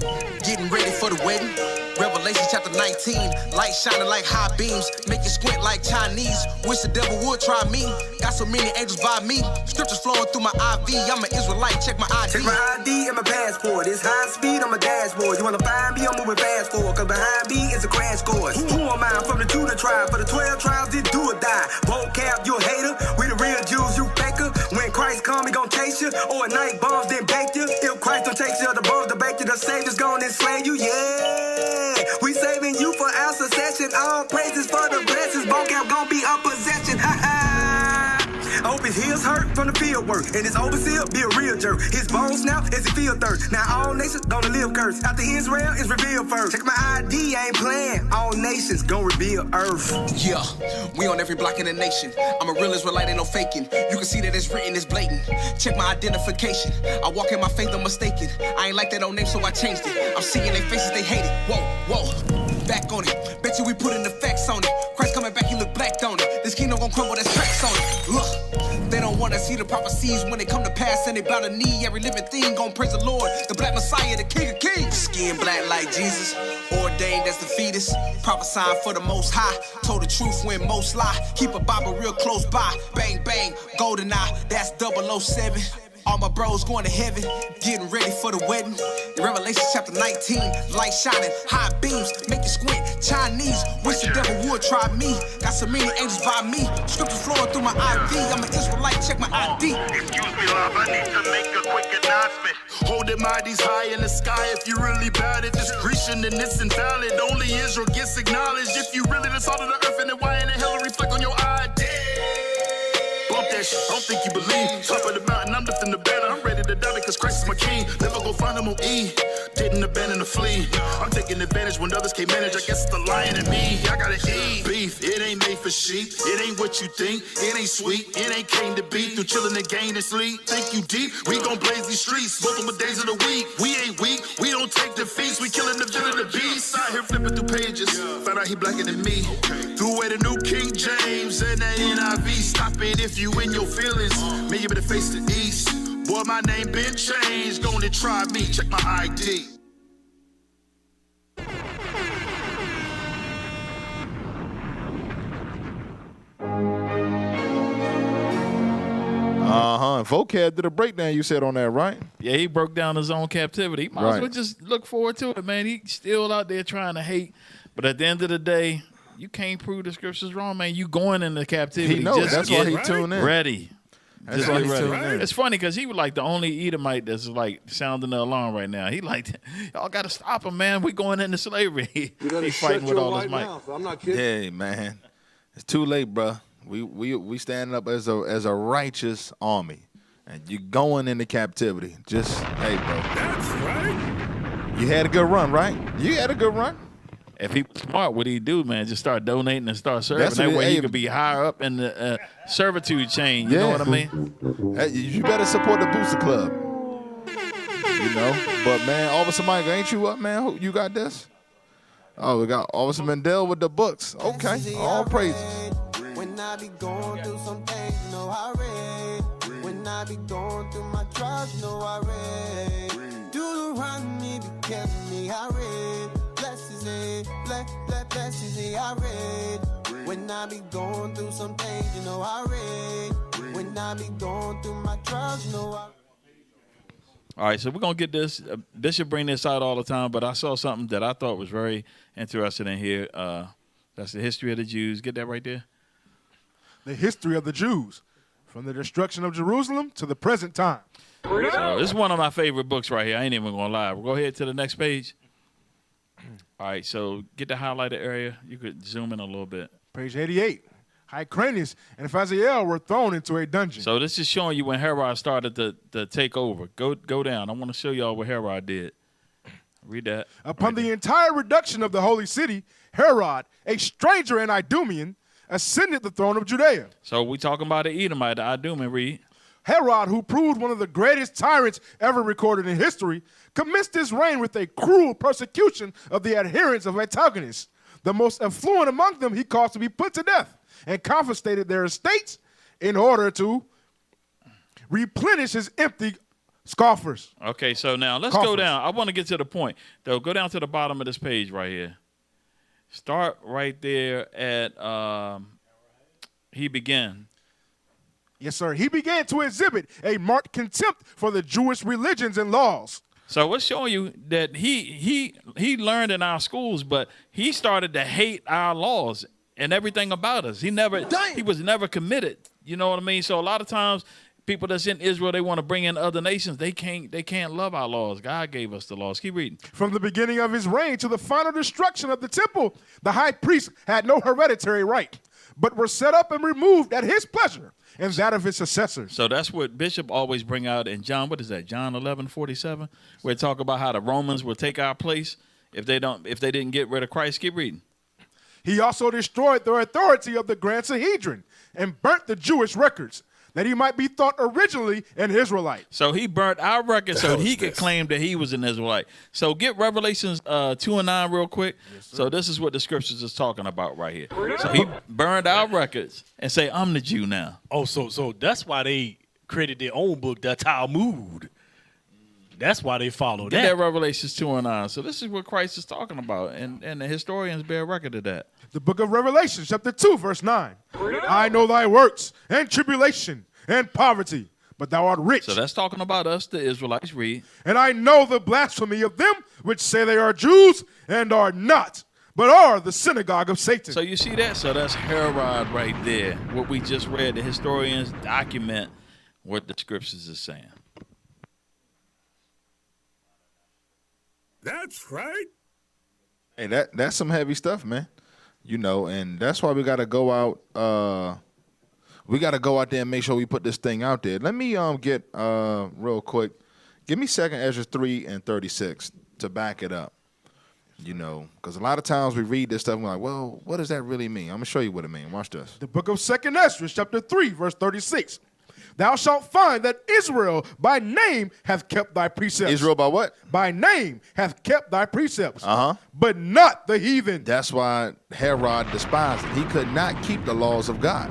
getting ready for the wedding, Revelation chapter 19, light shining like high beams, make you squint like Chinese, wish the devil would try me, got so many angels by me, scriptures flowing through my IV, I'm an Israelite, check my ID. Check my ID and my passport, it's high speed on my dashboard, you wanna find me, I'm moving fast forward, cause behind me is a crash course. Who am I? I'm from the Judah tribe, for the 12 tribes did do or die, vocab, you a hater, we the real Jews, you faker, when Christ come, he gon' chase you, or at night bombs then bake you, if Christ don't take you, the bombs to bake you, the Savior's gon' enslave you, yeah. We saving you for our succession. All praises for the blessings. Vocab gon' be a possession. Ha ha. I hope his heels hurt from the field work. And his overseer be a real jerk. His bones snap as he feel thirst. Now all nations gonna live cursed. After Israel is revealed first. Check my ID, I ain't playing. All nations gonna reveal earth. Yeah, we on every block in the nation. I'm a real Israelite, ain't no faking. You can see that it's written, it's blatant. Check my identification. I walk in my faith, I'm mistaken. I ain't like that old name, so I changed it. I'm seeing their faces, they hate it. Whoa, whoa, back on it. Bet you we putting the facts on it. Christ coming back, he look black on it. This kingdom gon' crumble, there's cracks on it. Look, they don't wanna see the prophecies when they come to pass, and they bow the knee. Every living thing gon' praise the Lord, the black Messiah, the King of Kings. Skin black like Jesus, ordained as the fetus, prophesying for the most high. Told the truth when most lie. Keep a Bible real close by. Bang bang, GoldenEye, that's 007. All my bros going to heaven, getting ready for the wedding. In Revelation chapter 19, light shining, high beams, make you squint. Chinese, wish the devil would try me. Got so many angels by me, scriptures flowing through my IV. I'm an Israelite, check my ID. Excuse me, love, I need to make a quick announcement. Holding mighties high in the sky. If you really bad at discretion, then it's invalid. Only Israel gets acknowledged. If you really the salt of the earth, and then why in the hell reflect on your ID? Bump that shit, I don't think you believe. Top of the mountain, I'm lifting the banner. I'm ready to die because Christ is my king. Never go find him on E. Didn't abandon the flee. I'm taking advantage when others can't manage. I guess it's the lion in me. I gotta eat beef. It ain't made for sheep. It ain't what you think. It ain't sweet. It ain't came to be. Through chillin' and gain and sleep. Think you deep. We gon' blaze these streets. Multiple days of the week. We ain't weak. We don't take defeats. We killing the villain, the beast. Out here flipping through pages. Found out he blacker than me. Threw away the new King James and the NIV. Stop it if you in your feelings. Me, you better face the east. Boy, my name been changed. Gonna try me. Check my ID. Vocab did a breakdown, you said on that, right? Yeah, he broke down his own captivity. Might as well just look forward to it, man. He's still out there trying to hate. But at the end of the day, you can't prove the scriptures wrong, man. You going into captivity. He knows. Just That's why he tuned in. Ready. That's why he tuned in. It's funny because he was like the only Edomite that's like sounding the alarm right now. He like, y'all got to stop him, man. We going into slavery. He's fighting with all his might. I'm not kidding. Hey, man. It's too late, bro. We standing up as a righteous army. And you're going into captivity. Just, hey, bro. That's right. You had a good run, right? You had a good run. If he was smart, what he'd do, man? Just start donating and start serving. That way he could be higher up in the servitude chain. You know what I mean? Hey, you better support the Booster Club. You know? But, man, Officer Michael, ain't you up, man? You got this? Oh, we got Officer Mendel with the books. Okay. All praises. When I be going through some things, you know I read. When I be going through my trials, you know I read. Do the run me, be careful me, I read. Blessings, blessings, I read. When I be going through some things, you know I read. When I be going through my trials, you know I. All right, so we're going to get this. Bishop bring this out all the time, but I saw something that I thought was very interesting in here. That's the history of the Jews. Get that right there? The history of the Jews, from the destruction of Jerusalem to the present time. So this is one of my favorite books right here. I ain't even gonna lie. We'll go ahead to the next page. All right, so get the highlighted area. You could zoom in a little bit. Page 88. Hyrcanus and Phasael were thrown into a dungeon. So this is showing you when Herod started to take over. Go down. I want to show y'all what Herod did. Read that. Upon the entire reduction of the holy city, Herod, a stranger and Idumean, ascended the throne of Judea. So we talking about the Edomite, the Idumean. Read. Herod, who proved one of the greatest tyrants ever recorded in history, commenced his reign with a cruel persecution of the adherents of Antigonus. The most affluent among them he caused to be put to death and confiscated their estates in order to replenish his empty scoffers. Okay, so now let's go down. I want to get to the point, though. Go down to the bottom of this page right here. Start right there at he began. Yes, sir. He began to exhibit a marked contempt for the Jewish religions and laws. So it's showing you that he learned in our schools, but he started to hate our laws and everything about us. He was never committed. You know what I mean? So a lot of times people that's in Israel, they want to bring in other nations. They can't love our laws. God gave us the laws. Keep reading. From the beginning of his reign to the final destruction of the temple, the high priest had no hereditary right, but were set up and removed at his pleasure and that of his successors. So that's what Bishop always bring out in John. What is that? John 11:47, where it talk about how the Romans will take our place if they didn't get rid of Christ. Keep reading. He also destroyed the authority of the Grand Sanhedrin and burnt the Jewish records, that he might be thought originally an Israelite. So he burnt our record so he could claim that he was an Israelite. So get Revelations 2 and 9 real quick. Yes, so this is what the scriptures is talking about right here. So he burned our records and say, I'm the Jew now. Oh, so that's why they created their own book, the Talmud. That's why they follow Get that. that Revelations 2 and 9. So this is what Christ is talking about, and the historians bear record of that. The book of Revelation, chapter 2, verse 9. I know thy works and tribulation and poverty, but thou art rich. So that's talking about us, the Israelites. Read. And I know the blasphemy of them which say they are Jews and are not, but are the synagogue of Satan. So you see that? So that's Herod right there. What we just read, the historians document what the scriptures is saying. That's right. Hey, that's some heavy stuff, man. You know, and that's why we got to go out. We got to go out there and make sure we put this thing out there. Let me get real quick. Give me 2nd Ezra 3 and 36 to back it up. You know, because a lot of times we read this stuff and we're like, well, what does that really mean? I'm going to show you what it means. Watch this. The book of 2nd Ezra, chapter 3, verse 36. Thou shalt find that Israel by name hath kept thy precepts. Israel by what? By name hath kept thy precepts. Uh-huh. But not the heathen. That's why Herod despised it. He could not keep the laws of God.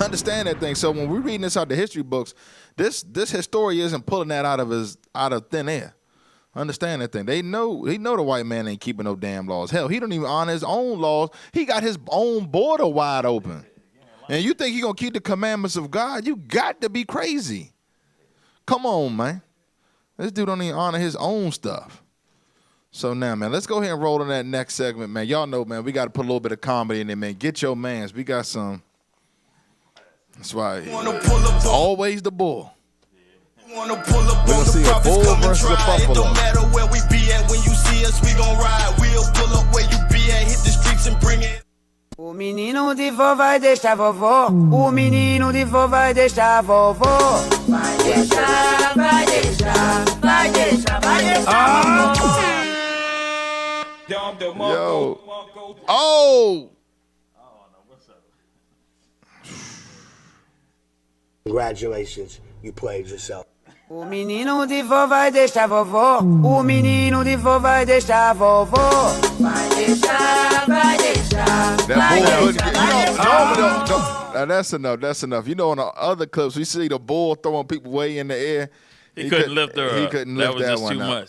Understand that thing. So when we're reading this out the history books, this historian isn't pulling that out of thin air. Understand that thing. They know the white man ain't keeping no damn laws. Hell, he don't even honor his own laws. He got his own border wide open. And you think he gonna keep the commandments of God? You got to be crazy. Come on, man. This dude don't even honor his own stuff. So now, man, let's go ahead and roll in that next segment, man. Y'all know, man, we got to put a little bit of comedy in there, man. Get your mans. We got some. That's why it's always the bull. We're gonna see a bull versus a buffalo. It don't matter where we be at. When you see us, we gon' ride. We'll pull up where you be at. Hit the streets and bring it. O menino de vó vai deixar vovó. O menino de vó vai deixar vovó. Vai deixar, vai deixar, vai deixar, vai deixar vovó. Yo. Oh. Congratulations, you played yourself. O menino de vó vai deixar vovó. O menino de vó vai deixar vovó. Vai deixar, vai deixar. That's enough. That's enough. You know, in the other clips, we see the bull throwing people way in the air. He couldn't lift her up. He couldn't lift that one up.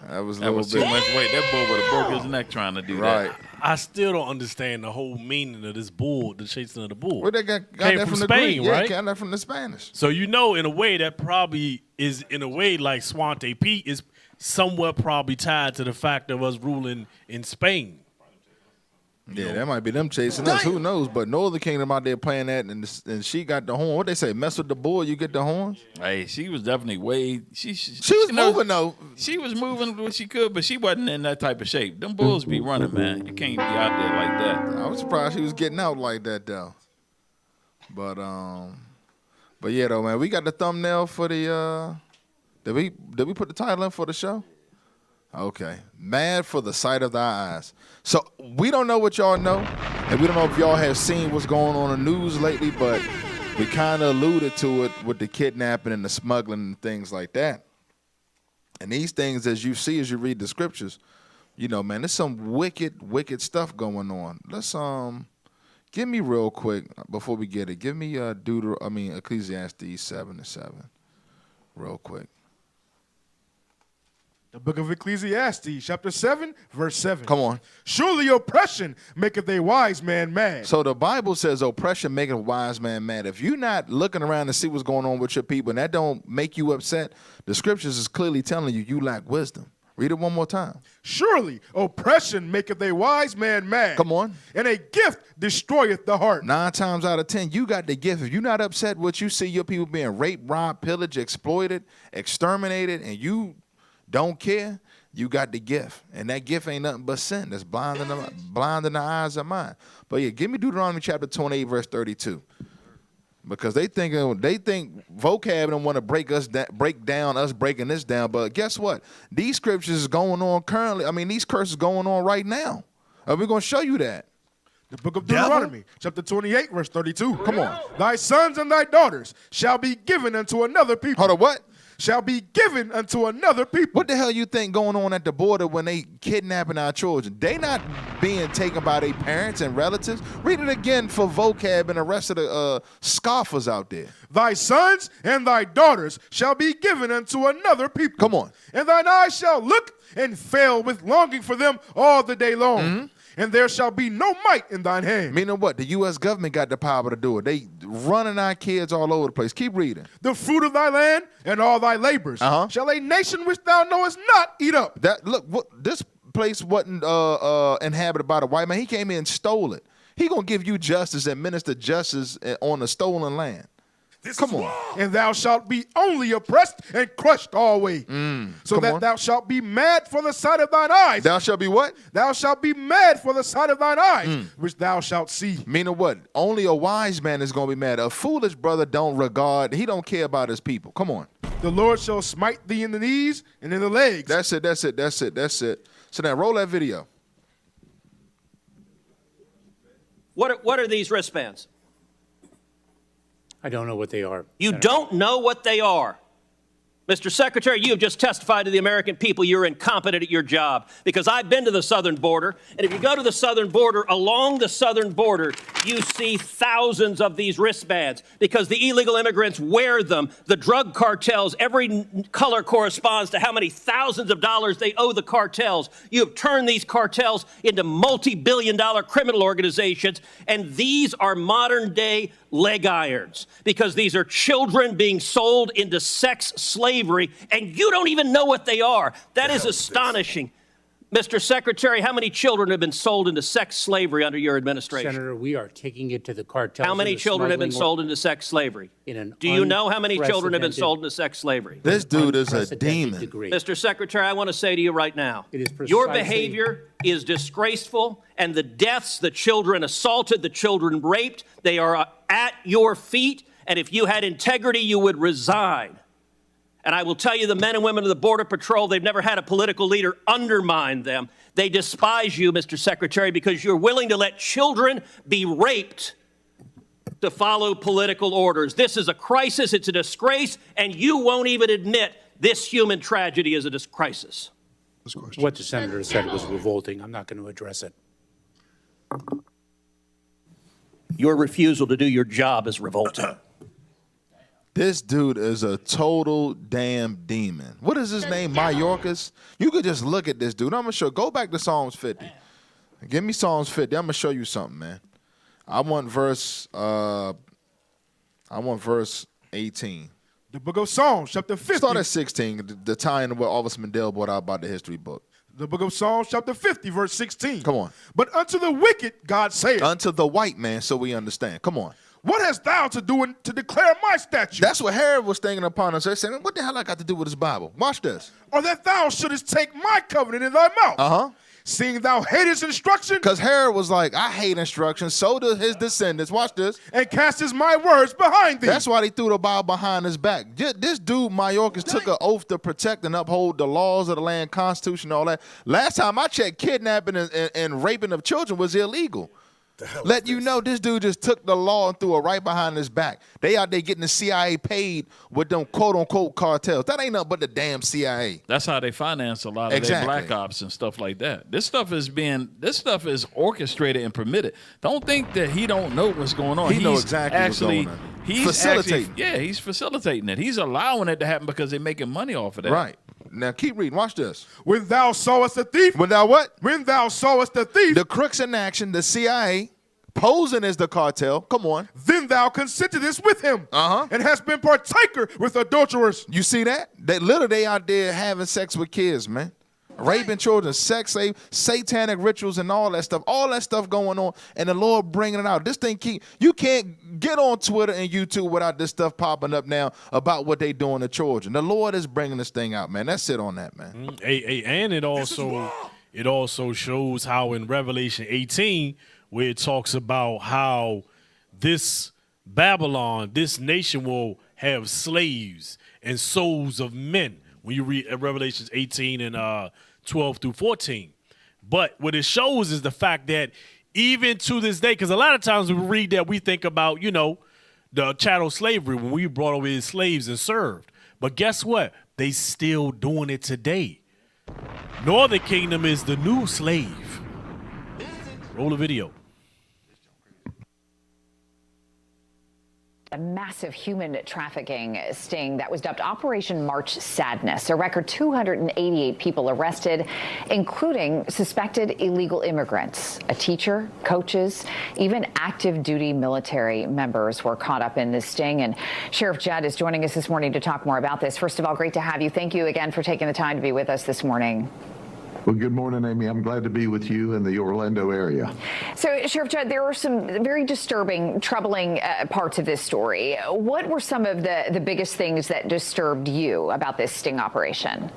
That was just too much. That was too much weight. That bull would have broke his neck trying to do that. I still don't understand the whole meaning of this bull, the chasing of the bull. Well, they got came that from the Spain, Greek. right? Yeah, got that from the Spanish. So you know, in a way, that probably is, in a way, like Swante Pete is somewhat probably tied to the fact of us ruling in Spain. Yeah, that might be them chasing us. Who knows? But Northern Kingdom out there playing that, and she got the horn. What they say? Mess with the bull, you get the horns. Hey, she was definitely way. She was moving though. She was moving what she could, but she wasn't in that type of shape. Them bulls be running, man. You can't be out there like that. I was surprised she was getting out like that though. But yeah though, man. We got the thumbnail for the. Did we put the title in for the show? Okay. Mad for the sight of thy eyes. So we don't know what y'all know, and we don't know if y'all have seen what's going on in the news lately, but we kind of alluded to it with the kidnapping and the smuggling and things like that. And these things, as you see, as you read the scriptures, you know, man, there's some wicked, wicked stuff going on. Let's give me real quick before we get it. Give me Ecclesiastes 7:7, real quick. The book of Ecclesiastes, chapter 7, verse 7. Come on. Surely oppression maketh a wise man mad. So the Bible says oppression maketh a wise man mad. If you're not looking around to see what's going on with your people and that don't make you upset, the scriptures is clearly telling you lack wisdom. Read it one more time. Surely oppression maketh a wise man mad. Come on. And a gift destroyeth the heart. 9 times out of 10, you got the gift. If you're not upset with you see your people being raped, robbed, pillaged, exploited, exterminated, and you don't care, you got the gift. And that gift ain't nothing but sin. That's blinding the eyes of mine. But yeah, give me Deuteronomy chapter 28, verse 32. Because they think vocab don't want to break down us breaking this down. But guess what? These scriptures is going on currently. I mean, these curses going on right now. We're going to show you that. The book of Deuteronomy, chapter 28, verse 32. Come on. Thy sons and thy daughters shall be given unto another people. Hold on, what? Shall be given unto another people. What the hell you think going on at the border when they kidnapping our children? They not being taken by their parents and relatives. Read it again for vocab and the rest of the scoffers out there. Thy sons and thy daughters shall be given unto another people. Come on. And thine eyes shall look and fail with longing for them all the day long. Mm-hmm. And there shall be no might in thine hand. Meaning what? The U.S. government got the power to do it. They running our kids all over the place. Keep reading. The fruit of thy land and all thy labors shall a nation which thou knowest not eat up. This place wasn't inhabited by the white man. He came in and stole it. He gonna give you justice and minister justice on the stolen land. Come on. And thou shalt be only oppressed and crushed always. So that thou shalt be mad for the sight of thine eyes. Thou shalt be what? Thou shalt be mad for the sight of thine eyes, which thou shalt see. Meaning what? Only a wise man is going to be mad. A foolish brother he don't care about his people. Come on. The Lord shall smite thee in the knees and in the legs. That's it. So now roll that video. What are these wristbands? I don't know what they are. You don't know what they are. Mr. Secretary, you have just testified to the American people you're incompetent at your job, because I've been to the southern border, and if you go to the southern border, along the southern border, you see thousands of these wristbands because the illegal immigrants wear them. The drug cartels, every color corresponds to how many thousands of dollars they owe the cartels. You have turned these cartels into multi-billion-dollar criminal organizations, and these are modern-day leg irons because these are children being sold into sex slavery, and you don't even know what they are. That is astonishing. Mr. Secretary, how many children have been sold into sex slavery under your administration? Senator, we are taking it to the cartels. How many children have been sold into sex slavery? Do you know how many children have been sold into sex slavery? This dude is a demon. Mr. Secretary, I want to say to you right now, your behavior is disgraceful, and the deaths, the children assaulted, the children raped, they are at your feet, and if you had integrity, you would resign. And I will tell you, the men and women of the Border Patrol, they've never had a political leader undermine them. They despise you, Mr. Secretary, because you're willing to let children be raped to follow political orders. This is a crisis, it's a disgrace, and you won't even admit this human tragedy is a crisis. What the senator said was revolting. I'm not going to address it. Your refusal to do your job is revolting. This dude is a total damn demon. What is his name? Mayorkas? You could just look at this dude. I'm going to show. Go back to Psalms 50. Give me Psalms 50. I'm going to show you something, man. I want verse 18. The book of Psalms, chapter 50. Start at 16, the tie-in what Officer Mandel brought out about the history book. The book of Psalms, chapter 50, verse 16. Come on. But unto the wicked, God saith. Unto the white man, so we understand. Come on. What hast thou to do to declare my statutes? That's what Herod was thinking upon us. They're saying, what the hell I got to do with this Bible? Watch this. Or that thou shouldest take my covenant in thy mouth. Uh-huh. Seeing thou hatest instruction. Because Herod was like, I hate instruction. So do his descendants. Watch this. And castest my words behind thee. That's why they threw the Bible behind his back. This dude, Mayorkas, took an oath to protect and uphold the laws of the land, Constitution, all that. Last time I checked, kidnapping and raping of children was illegal. Let you know, this dude just took the law and threw it right behind his back. They out there getting the CIA paid with them quote-unquote cartels. That ain't nothing but the damn CIA. That's how they finance a lot of their black ops and stuff like that. This stuff is orchestrated and permitted. Don't think that he don't know what's going on. He knows exactly what's going on. He's facilitating. He's facilitating it. He's allowing it to happen because they're making money off of that. Right. Now keep reading. Watch this. When thou sawest the thief. When thou what? When thou sawest the thief. The crooks in action, the CIA, posing as the cartel. Come on. Then thou consentedest with him. And hast been partaker with adulterers. You see that? They literally out there having sex with kids, man. Raping children, sex, satanic rituals, and all that stuff going on, and the Lord bringing it out. This thing you can't get on Twitter and YouTube without this stuff popping up now about what they doing to children. The Lord is bringing this thing out, man. That's it on that, man. And it also shows how in Revelation 18, where it talks about how this Babylon, this nation will have slaves and souls of men. When you read Revelations 18 and 12 through 14. But what it shows is the fact that even to this day, because a lot of times when we read that, we think about, the chattel slavery when we brought over his slaves and served. But guess what? They still doing it today. Northern Kingdom is the new slave. Roll a video. A massive human trafficking sting that was dubbed Operation March Sadness. A record 288 people arrested, including suspected illegal immigrants. A teacher, coaches, even active duty military members were caught up in this sting. And Sheriff Judd is joining us this morning to talk more about this. First of all, great to have you. Thank you again for taking the time to be with us this morning. Well, good morning, Amy. I'm glad to be with you in the Orlando area. So, Sheriff Judd, there were some very disturbing, troubling parts of this story. What were some of the biggest things that disturbed you about this sting operation?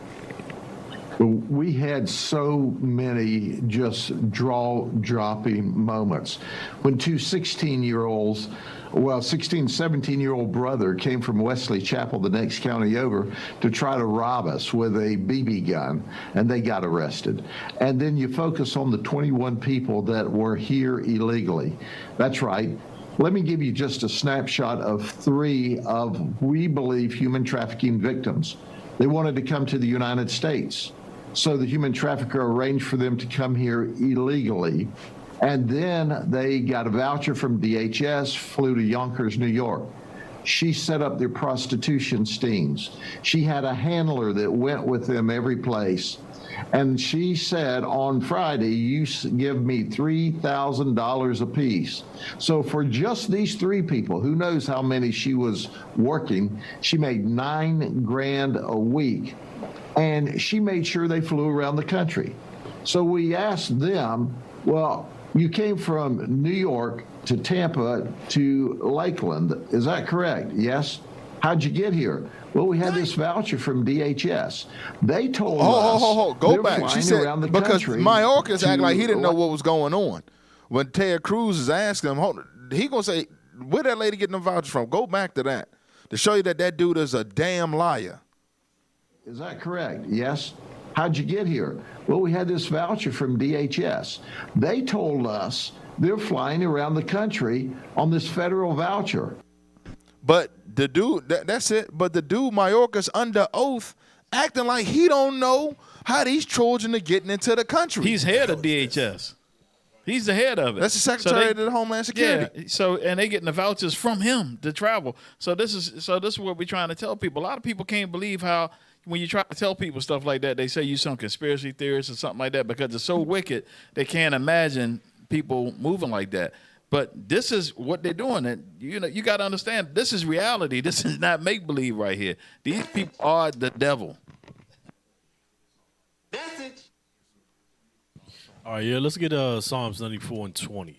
Well, we had so many just jaw-dropping moments. When two 16-year-olds, 17-year-old brother came from Wesley Chapel, the next county over, to try to rob us with a BB gun, and they got arrested. And then you focus on the 21 people that were here illegally. That's right. Let me give you just a snapshot of 3 of, we believe, human trafficking victims. They wanted to come to the United States. So the human trafficker arranged for them to come here illegally. And then they got a voucher from DHS, flew to Yonkers, New York. She set up their prostitution stings. She had a handler that went with them every place. And she said, on Friday, you give me $3,000 apiece. So for just these 3 people, who knows how many she was working, she made $9 grand a week. And she made sure they flew around the country. So we asked them, well, you came from New York to Tampa to Lakeland. Is that correct? Yes. How'd you get here? Well, we had this voucher from DHS. They told us go back. She said, around the because country Mayorkas act like he didn't know what was going on. When Ted Cruz is asking him, he gonna say, where that lady getting the vouchers from? Go back to that to show you that dude is a damn liar. Is that correct? Yes. How'd you get here? Well, we had this voucher from DHS. They told us they're flying around the country on this federal voucher. But the dude, that's it. But the dude, Mayorkas, under oath, acting like he don't know how these children are getting into the country. He's head of DHS. He's the head of it. That's the Secretary of the Homeland Security. Yeah. So, and they getting the vouchers from him to travel. So this is what we're trying to tell people. A lot of people can't believe how, when you try to tell people stuff like that, they say you some conspiracy theorist or something like that because it's so wicked they can't imagine people moving like that. But this is what they're doing. And you got to understand, this is reality. This is not make believe right here. These people are the devil. All right, yeah, let's get Psalms 94 and 20.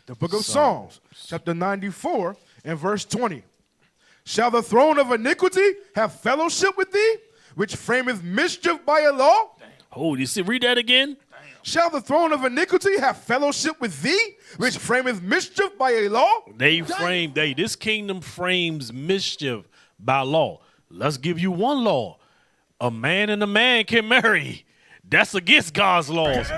The book of Psalms, chapter 94 and verse 20. Shall the throne of iniquity have fellowship with thee, which frameth mischief by a law? Oh, you see, read that again. Shall the throne of iniquity have fellowship with thee, which frameth mischief by a law? This kingdom frames mischief by law. Let's give you one law. A man and a man can marry. That's against God's laws.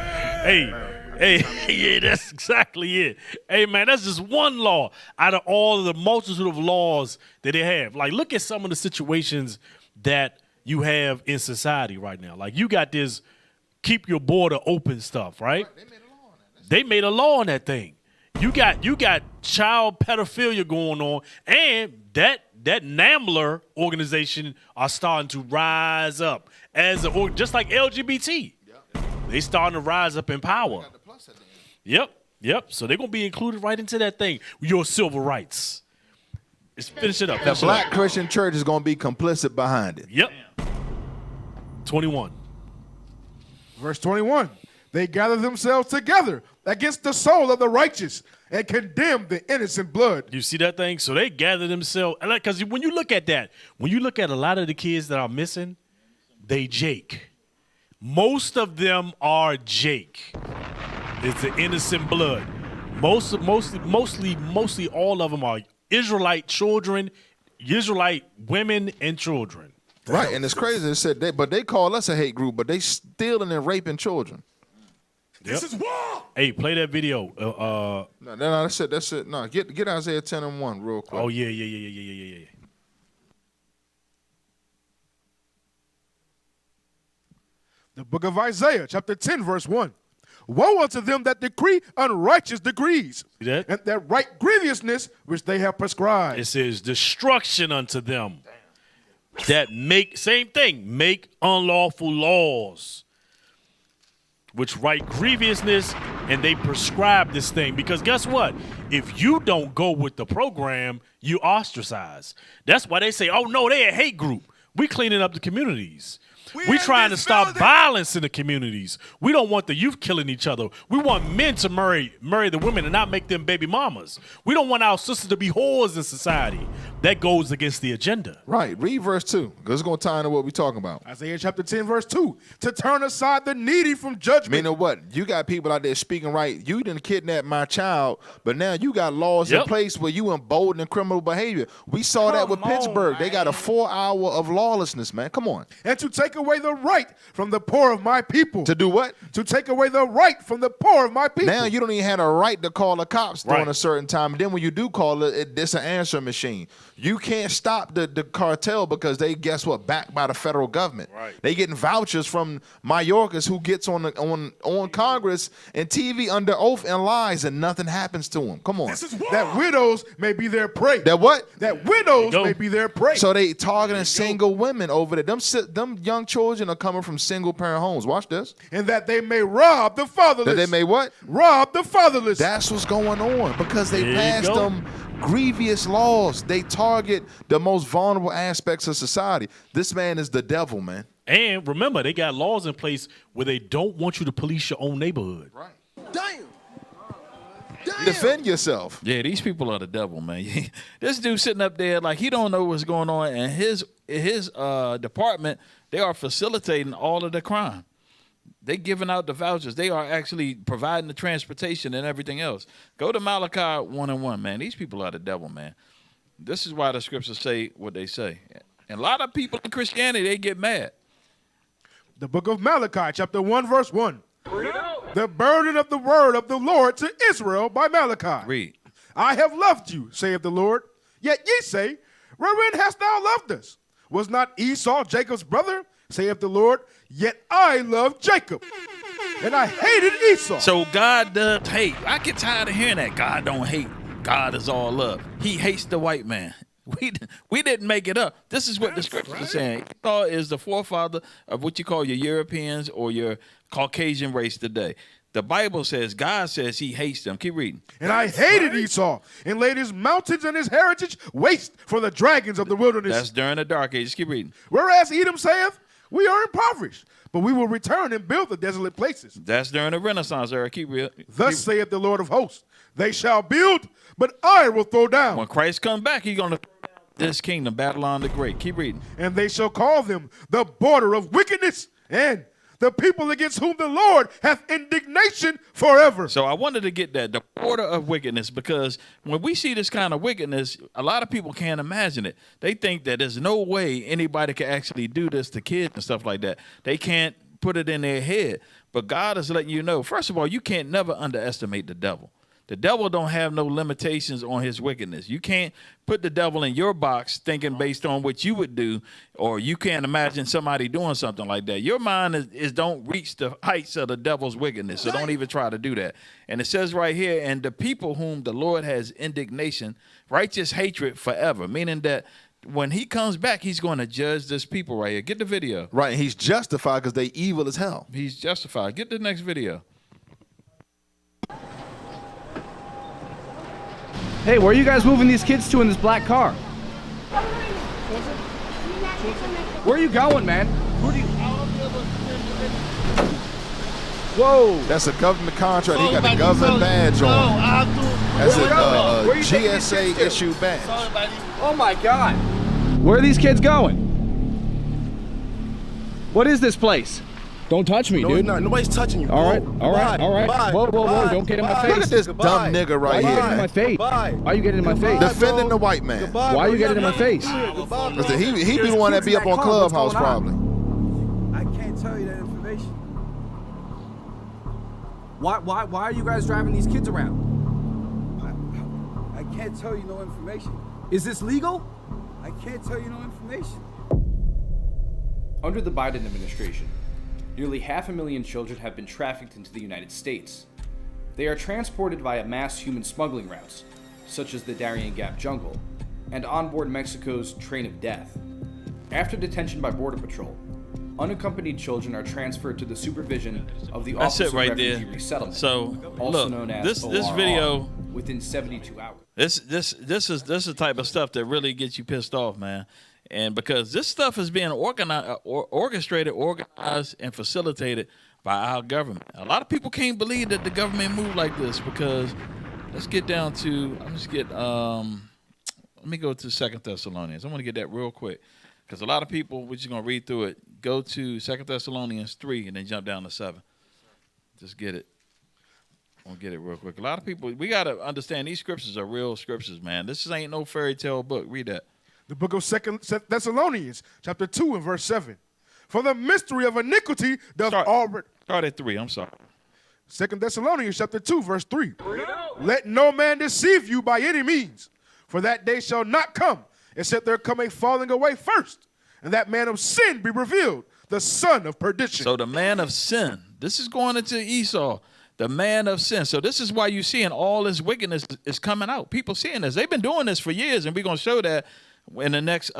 Hey, yeah, that's exactly it. Hey, man, that's just one law out of all of the multitude of laws that they have. Like, look at some of the situations that you have in society right now. Like, you got this keep your border open stuff, right? They made a law on that thing. You got child pedophilia going on, and that NAMBLR organization are starting to rise up as just like LGBT. They starting to rise up in power. Yep. So they're gonna be included right into that thing. Your civil rights. Let's finish it up. The Black Christian Church is gonna be complicit behind it. Yep. 21. Verse 21. They gather themselves together against the soul of the righteous and condemn the innocent blood. You see that thing? So they gather themselves. Because when you look at that, when you look at a lot of the kids that are missing, they Jake. Most of them are Jake. It's the innocent blood. Mostly all of them are Israelite children, Israelite women and children. Right, and it's crazy. It said but they call us a hate group, but they stealing and raping children. This is war. Hey, play that video. No, that's it. No, get Isaiah 10 and 1 real quick. Oh yeah. The book of Isaiah, chapter 10, verse 1. Woe unto them that decree unrighteous decrees, see that? and that right grievousness which they have prescribed. It says destruction unto them that make unlawful laws, which write grievousness, and they prescribe this thing. Because guess what? If you don't go with the program, you ostracize. That's why they say, oh no, they a hate group. We cleaning up the communities. We trying to stop violence in the communities. We don't want the youth killing each other. We want men to marry the women and not make them baby mamas. We don't want our sisters to be whores in society. That goes against the agenda. Right. Read verse 2, because it's going to tie into what we're talking about. Isaiah chapter 10, verse 2. To turn aside the needy from judgment. Meaning what? You got people out there speaking right. You didn't kidnap my child, but now you got laws in place where you embolden criminal behavior. We saw that with Pittsburgh. They got a 4 hour of lawlessness, man. Come on. And to take away the right from the poor of my people. To do what? To take away the right from the poor of my people. Now you don't even have a right to call the cops during a certain time. And then when you do call it, it's an answering machine. You can't stop the cartel because they, guess what, backed by the federal government. Right. They getting vouchers from Mayorkas who gets on Congress and TV under oath and lies, and nothing happens to them. Come on. That widows may be their prey. That what? That widows may be their prey. So they targeting single women over there. Them young children are coming from single parent homes. Watch this. And that they may rob the fatherless. That they may what? Rob the fatherless. That's what's going on because they passed them grievous laws. They target the most vulnerable aspects of society. This man is the devil, man. And remember, they got laws in place where they don't want you to police your own neighborhood. Right. Damn. Defend yourself. Yeah, these people are the devil, man. This dude sitting up there like he don't know what's going on, and his department, they are facilitating all of the crime. They giving out the vouchers. They are actually providing the transportation and everything else. Go to Malachi 1:1, man. These people are the devil, man. This is why the scriptures say what they say. And a lot of people in Christianity, they get mad. The book of Malachi, chapter 1, verse 1. The burden of the word of the Lord to Israel by Malachi. Read. I have loved you, saith the Lord. Yet ye say, wherein hast thou loved us? Was not Esau Jacob's brother, saith the Lord? Yet I loved Jacob, and I hated Esau. So God does hate. I get tired of hearing that. God don't hate. God is all love. He hates the white man. We didn't make it up. This is what the scripture is saying. Esau is the forefather of what you call your Europeans or your Caucasian race today. The Bible says, God says he hates them. Keep reading. And I hated Esau and laid his mountains and his heritage waste for the dragons of the wilderness. That's during the dark ages. Keep reading. Whereas Edom saith, we are impoverished, but we will return and build the desolate places. That's during the Renaissance era. Keep real. Thus saith the Lord of hosts, they shall build, but I will throw down. When Christ comes back, he's going to this kingdom, Babylon the Great. Keep reading. And they shall call them the border of wickedness, and the people against whom the Lord hath indignation forever. So I wanted to get that, the border of wickedness, because when we see this kind of wickedness, a lot of people can't imagine it. They think that there's no way anybody can actually do this to kids and stuff like that. They can't put it in their head. But God is letting you know, first of all, you can't never underestimate the devil. The devil don't have no limitations on his wickedness. You can't put the devil in your box thinking based on what you would do, or you can't imagine somebody doing something like that. Your mind is don't reach the heights of the devil's wickedness, so don't even try to do that. And it says right here, and the people whom the Lord has indignation, righteous hatred forever, meaning that when he comes back, he's going to judge this people right here. Get the video. Right, he's justified because they evil as hell. He's justified. Get the next video. Hey, where are you guys moving these kids to in this black car? Where are you going, man? Whoa! That's a government contract. He got a government badge on. That's a GSA issued badge. Oh my God! Where are these kids going? What is this place? Don't touch me, dude. No, nobody's touching you. All right, all right, all right. Bye. Whoa, whoa, whoa! Don't get in my face. Look at this dumb nigga right here. Why are you getting in my face? Why are you getting in my face? Defending the white man. Why are you getting in my face? Listen, he be the one that be up on Clubhouse probably. I can't tell you that information. Why are you guys driving these kids around? I can't tell you no information. Is this legal? I can't tell you no information. Under the Biden administration, nearly 500,000 children have been trafficked into the United States. They are transported via mass human smuggling routes, such as the Darien Gap jungle, and onboard Mexico's Train of Death. After detention by Border Patrol, unaccompanied children are transferred to the supervision of the Office of Refugee Resettlement, so also look, known as this ORR, video within 72 hours. This is the type of stuff that really gets you pissed off, man. And because this stuff is being orchestrated, organized, and facilitated by our government. A lot of people can't believe that the government moved like this because let's get down to, let me go to 2 Thessalonians. I want to get that real quick because a lot of people, we're just going to read through it. Go to 2 Thessalonians 3 and then jump down to 7. Just get it. I'm going to get it real quick. A lot of people, we got to understand these scriptures are real scriptures, man. This ain't no fairy tale book. Read that. The book of 2 Thessalonians, chapter 2 and verse 7. For the mystery of iniquity doth already... Start at 3, I'm sorry. 2 Thessalonians, chapter 2, verse 3. Let no man deceive you by any means, for that day shall not come, except there come a falling away first, and that man of sin be revealed, the son of perdition. So the man of sin, this is going into Esau, the man of sin. So this is why you're seeing all this wickedness is coming out. People seeing this. They've been doing this for years, and we're going to show that in the next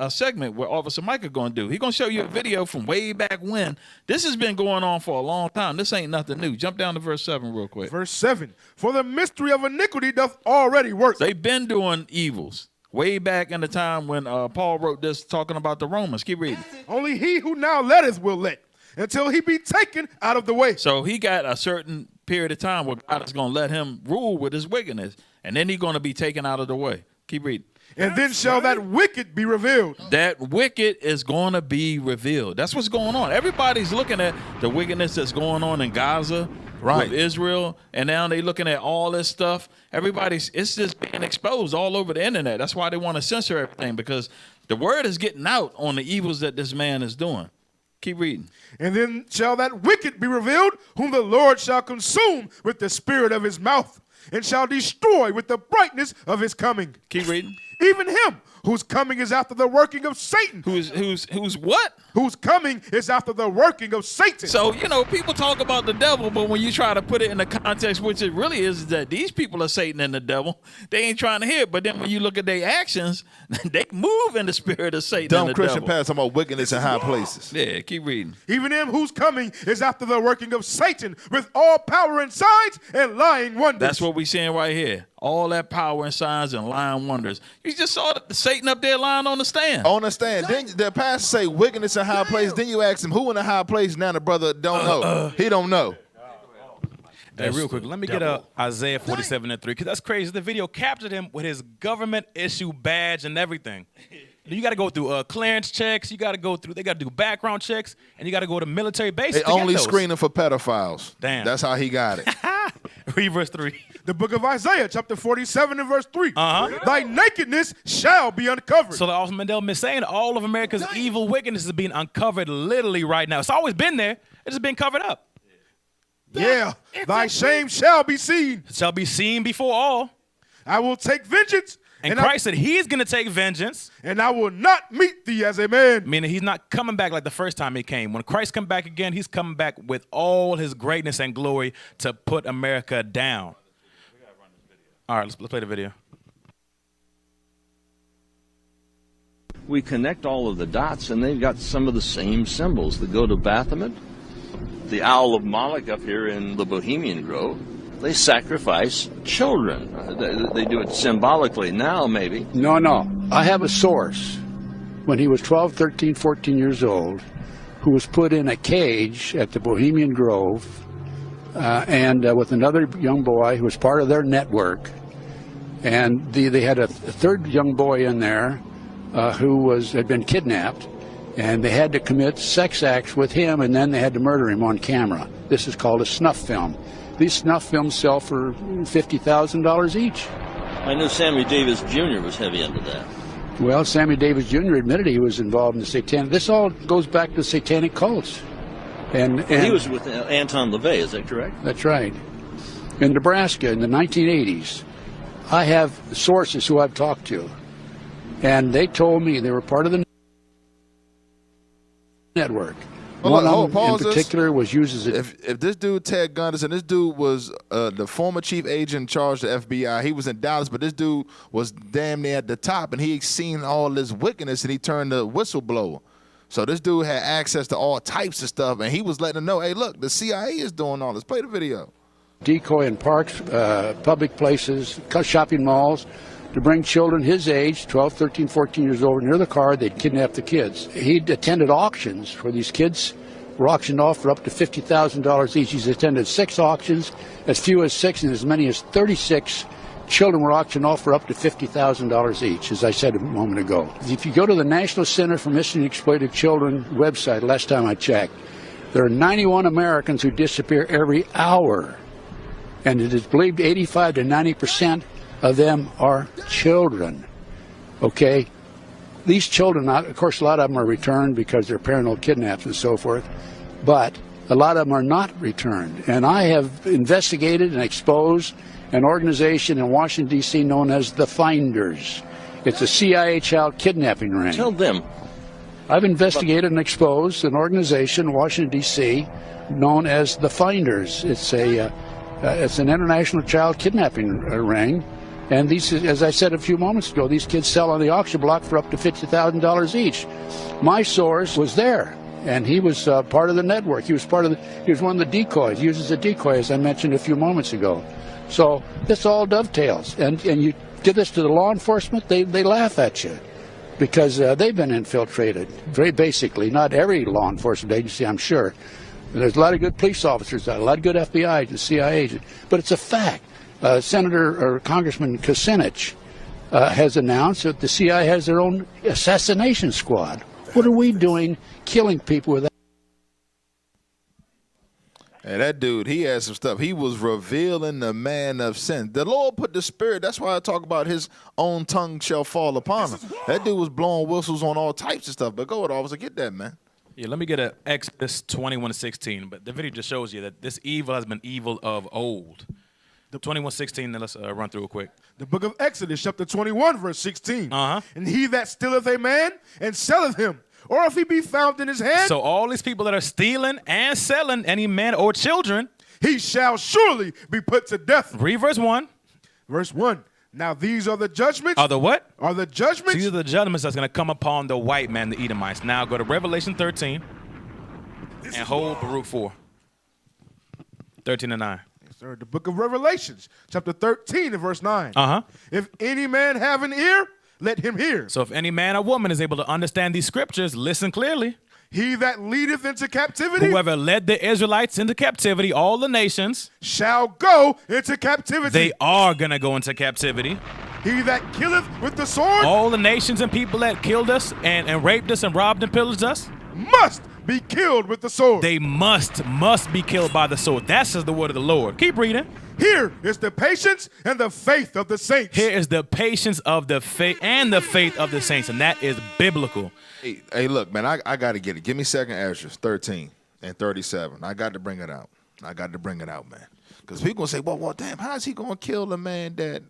segment where Officer Micah going to do. He's going to show you a video from way back when. This has been going on for a long time. This ain't nothing new. Jump down to verse 7 real quick. Verse 7. For the mystery of iniquity doth already work. They've been doing evils way back in the time when Paul wrote this talking about the Romans. Keep reading. Only he who now letteth will let, until he be taken out of the way. So he got a certain period of time where God is going to let him rule with his wickedness, and then he's going to be taken out of the way. Keep reading. And then shall that wicked be revealed. That wicked is going to be revealed. That's what's going on. Everybody's looking at the wickedness that's going on in Gaza, with Israel, and now they're looking at all this stuff. It's just being exposed all over the internet. That's why they want to censor everything, because the word is getting out on the evils that this man is doing. Keep reading. And then shall that wicked be revealed, whom the Lord shall consume with the spirit of his mouth, and shall destroy with the brightness of his coming. Keep reading. Even him whose coming is after the working of Satan. Who's what? Whose coming is after the working of Satan. So, people talk about the devil, but when you try to put it in the context, which it really is that these people are Satan and the devil, they ain't trying to hear it. But then when you look at their actions, they move in the spirit of Satan and the Christian devil. pastor talking about wickedness in high places. Yeah, keep reading. Even him whose coming is after the working of Satan with all power and signs and lying wonders. That's what what we seeing right here. All that power and signs and lying wonders. You just saw Satan up there lying on the stand. On the stand. Then the pastor say wickedness in high place. Then you ask him who in the high place. Now the brother don't know. He don't know. Hey, real quick, let me get Isaiah 47:3 because that's crazy. The video captured him with his government issue badge and everything. You got to go through clearance checks. You got to go through. They got to do background checks, and you got to go to military bases. They only screening for pedophiles. Damn. That's how he got it. Read verse 3. The book of Isaiah, chapter 47 and verse 3. Thy nakedness shall be uncovered. So the Officer Mandela is saying all of America's evil wickedness is being uncovered literally right now. It's always been there. It's just been covered up. Yeah. Thy shame shall be seen. It shall be seen before all. I will take vengeance. And Christ said he's going to take vengeance. And I will not meet thee as a man. Meaning he's not coming back like the first time he came. When Christ come back again, he's coming back with all his greatness and glory to put America down. All right, let's play the video. We connect all of the dots, and they've got some of the same symbols that go to Baphomet. The Owl of Moloch up here in the Bohemian Grove. They sacrifice children. They do it symbolically now, maybe. No. I have a source when he was 12, 13, 14 years old who was put in a cage at the Bohemian Grove and with another young boy who was part of their network. And they had a third young boy in there who had been kidnapped, and they had to commit sex acts with him, and then they had to murder him on camera. This is called a snuff film. These snuff films sell for $50,000 each. I knew Sammy Davis Jr. was heavy into that. Well, Sammy Davis Jr. admitted he was involved in the satanic. This all goes back to satanic cults. And he was with Anton LaVey, is that correct? That's right. In Nebraska in the 1980s, I have sources who I've talked to, and they told me they were part of the network. One of them in particular was used as a... If this dude, Ted Gunderson, this dude was the former chief agent in charge of the FBI. He was in Dallas, but this dude was damn near at the top, and he seen all this wickedness, and he turned the whistleblower. So this dude had access to all types of stuff, and he was letting them know, hey, look, the CIA is doing all this. Play the video. Decoy in parks, public places, shopping malls, to bring children his age, 12, 13, 14 years old, near the car. They'd kidnap the kids. He'd attended auctions where these kids were auctioned off for up to $50,000 each. He's attended 6 auctions, as few as 6, and as many as 36 children were auctioned off for up to $50,000 each, as I said a moment ago. If you go to the National Center for Missing and Exploited Children website, last time I checked, there are 91 Americans who disappear every hour. And it is believed 85 to 90% of them are children. Okay? These children, of course, a lot of them are returned because they're parental kidnaps and so forth, but a lot of them are not returned. And I have investigated and exposed an organization in Washington, D.C. known as the Finders. It's a CIA child kidnapping ring. Tell them. I've investigated and exposed an organization in Washington, D.C. known as the Finders. It's an international child kidnapping ring. And these, as I said a few moments ago, these kids sell on the auction block for up to $50,000 each. My source was there, and he was part of the network. He was one of the decoys. He uses a decoy, as I mentioned a few moments ago. So this all dovetails. And you give this to the law enforcement, they laugh at you because they've been infiltrated. Very basically, not every law enforcement agency, I'm sure. There's a lot of good police officers, a lot of good FBI agents, CIA agents, but it's a fact. Senator or Congressman Kucinich has announced that the CIA has their own assassination squad. What are we doing killing people with that? Hey, that dude, he had some stuff. He was revealing the man of sin. The Lord put the spirit. That's why I talk about his own tongue shall fall upon him. That dude was blowing whistles on all types of stuff. But go ahead, officer, get that, man. Yeah, let me get an Exodus 21:16. But the video just shows you that this evil has been evil of old. 21:16, let's run through it quick. The book of Exodus, chapter 21, verse 16. And he that stealeth a man and selleth him, or if he be found in his hand. So all these people that are stealing and selling any man or children, he shall surely be put to death. Read verse 1. Verse 1. Now these are the judgments. Are the what? Are the judgments. So these are the judgments that's going to come upon the white man, the Edomites. Now go to Revelation 13 and hold Baruch 4. 13 and 9. Or the book of Revelations, chapter 13 and verse 9. If any man have an ear, let him hear. So if any man or woman is able to understand these scriptures, listen clearly. He that leadeth into captivity, whoever led the Israelites into captivity, all the nations, shall go into captivity. They are going to go into captivity. He that killeth with the sword, all the nations and people that killed us and raped us and robbed and pillaged us, must be killed with the sword. They must be killed by the sword. That says the word of the Lord. Keep reading. Here is the patience and the faith of the saints. Here is the patience of the faith and the faith of the saints, and that is biblical. Hey, look, man, I got to get it. Give me 2nd Ezra 13 and 37. I got to bring it out. Man. Because people going to say, well, damn, how is he going to kill the man that,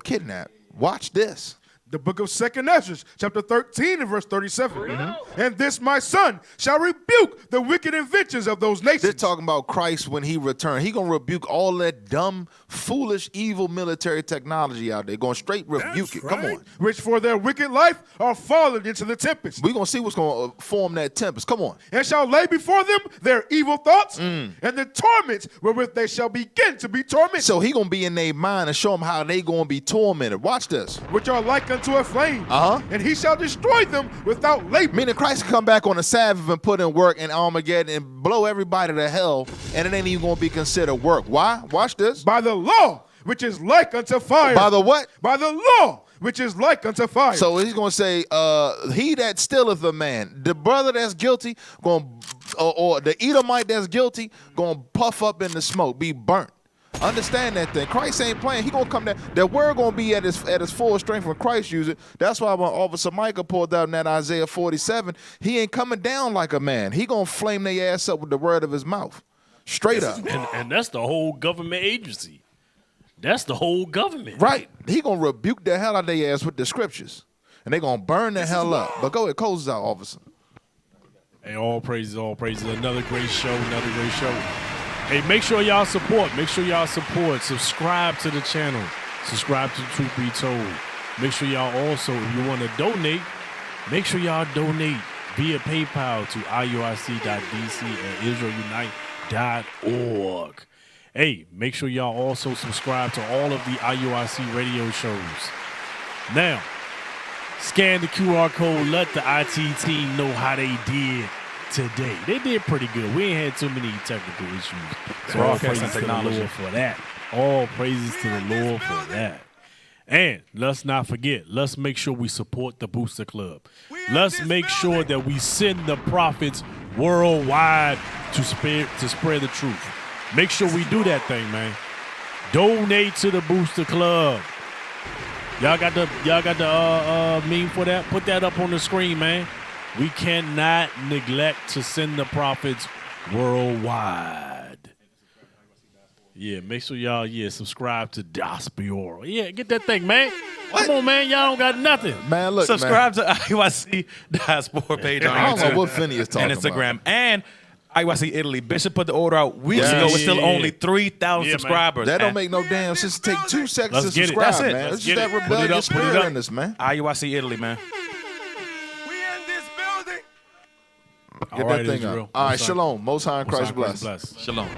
kidnapped? Watch this. The book of 2nd Ezra, chapter 13 and verse 37. And this my son shall rebuke the wicked inventions of those nations. They're talking about Christ when he returned. He going to rebuke all that dumb, foolish, evil military technology out there. Going straight rebuke it. Come on. Which for their wicked life are fallen into the tempest. We're going to see what's going to form that tempest. Come on. And shall lay before them their evil thoughts and the torments wherewith they shall begin to be tormented. So he going to be in their mind and show them how they going to be tormented. Watch this. Which are like unto a flame. And he shall destroy them without labor. Meaning Christ can come back on the Sabbath and put in work in Armageddon and blow everybody to hell, and it ain't even going to be considered work. Why? Watch this. By the law, which is like unto fire. By the what? By the law, which is like unto fire. So he's going to say, he that stilleth a man, the brother that's guilty, or the Edomite that's guilty, going to puff up in the smoke, be burnt. Understand that thing. Christ ain't playing. He gonna come down. That word gonna be at his full strength when Christ uses it. That's why when Officer Micah pulled out in that Isaiah 47, he ain't coming down like a man. He gonna flame their ass up with the word of his mouth, straight up. And that's the whole government agency. That's the whole government. Right. He gonna rebuke the hell out of their ass with the scriptures, and they gonna burn the hell up. But go ahead, close this out, officer. Hey, all praises, all praises. Another great show. Hey, make sure y'all support. Subscribe to the channel. Subscribe to Truth Be Told. Make sure y'all also, if you want to donate, make sure y'all donate via PayPal to IUIC.DC and IsraelUnite.org. Hey, make sure y'all also subscribe to all of the IUIC radio shows. Now, scan the QR code. Let the IT team know how they did today. They did pretty good. We ain't had too many technical issues. So all praises to the Lord for that. All praises to the Lord for that. And let's not forget, let's make sure we support the Booster Club. Let's make sure that we send the prophets worldwide to spread the truth. Make sure we do that thing, man. Donate to the Booster Club. Y'all got the meme for that? Put that up on the screen, man. We cannot neglect to send the prophets worldwide. Yeah, make sure y'all, subscribe to Diaspora. Yeah, get that thing, man. Come on, man. Y'all don't got nothing. Man, look, subscribe to IUIC Diaspora page on YouTube. I don't know what Finney is talking and Instagram. about. And IUIC Italy. Bishop put the order out weeks ago. It's still only 3,000 subscribers. That don't make no damn sense. Take 2 seconds to get subscribe, That's it. man. Let's It's get just that it. rebellious Put it spirit up. in this, man. IUIC Italy, man. Get that thing up. All right, shalom. Most High in Christ bless. Shalom.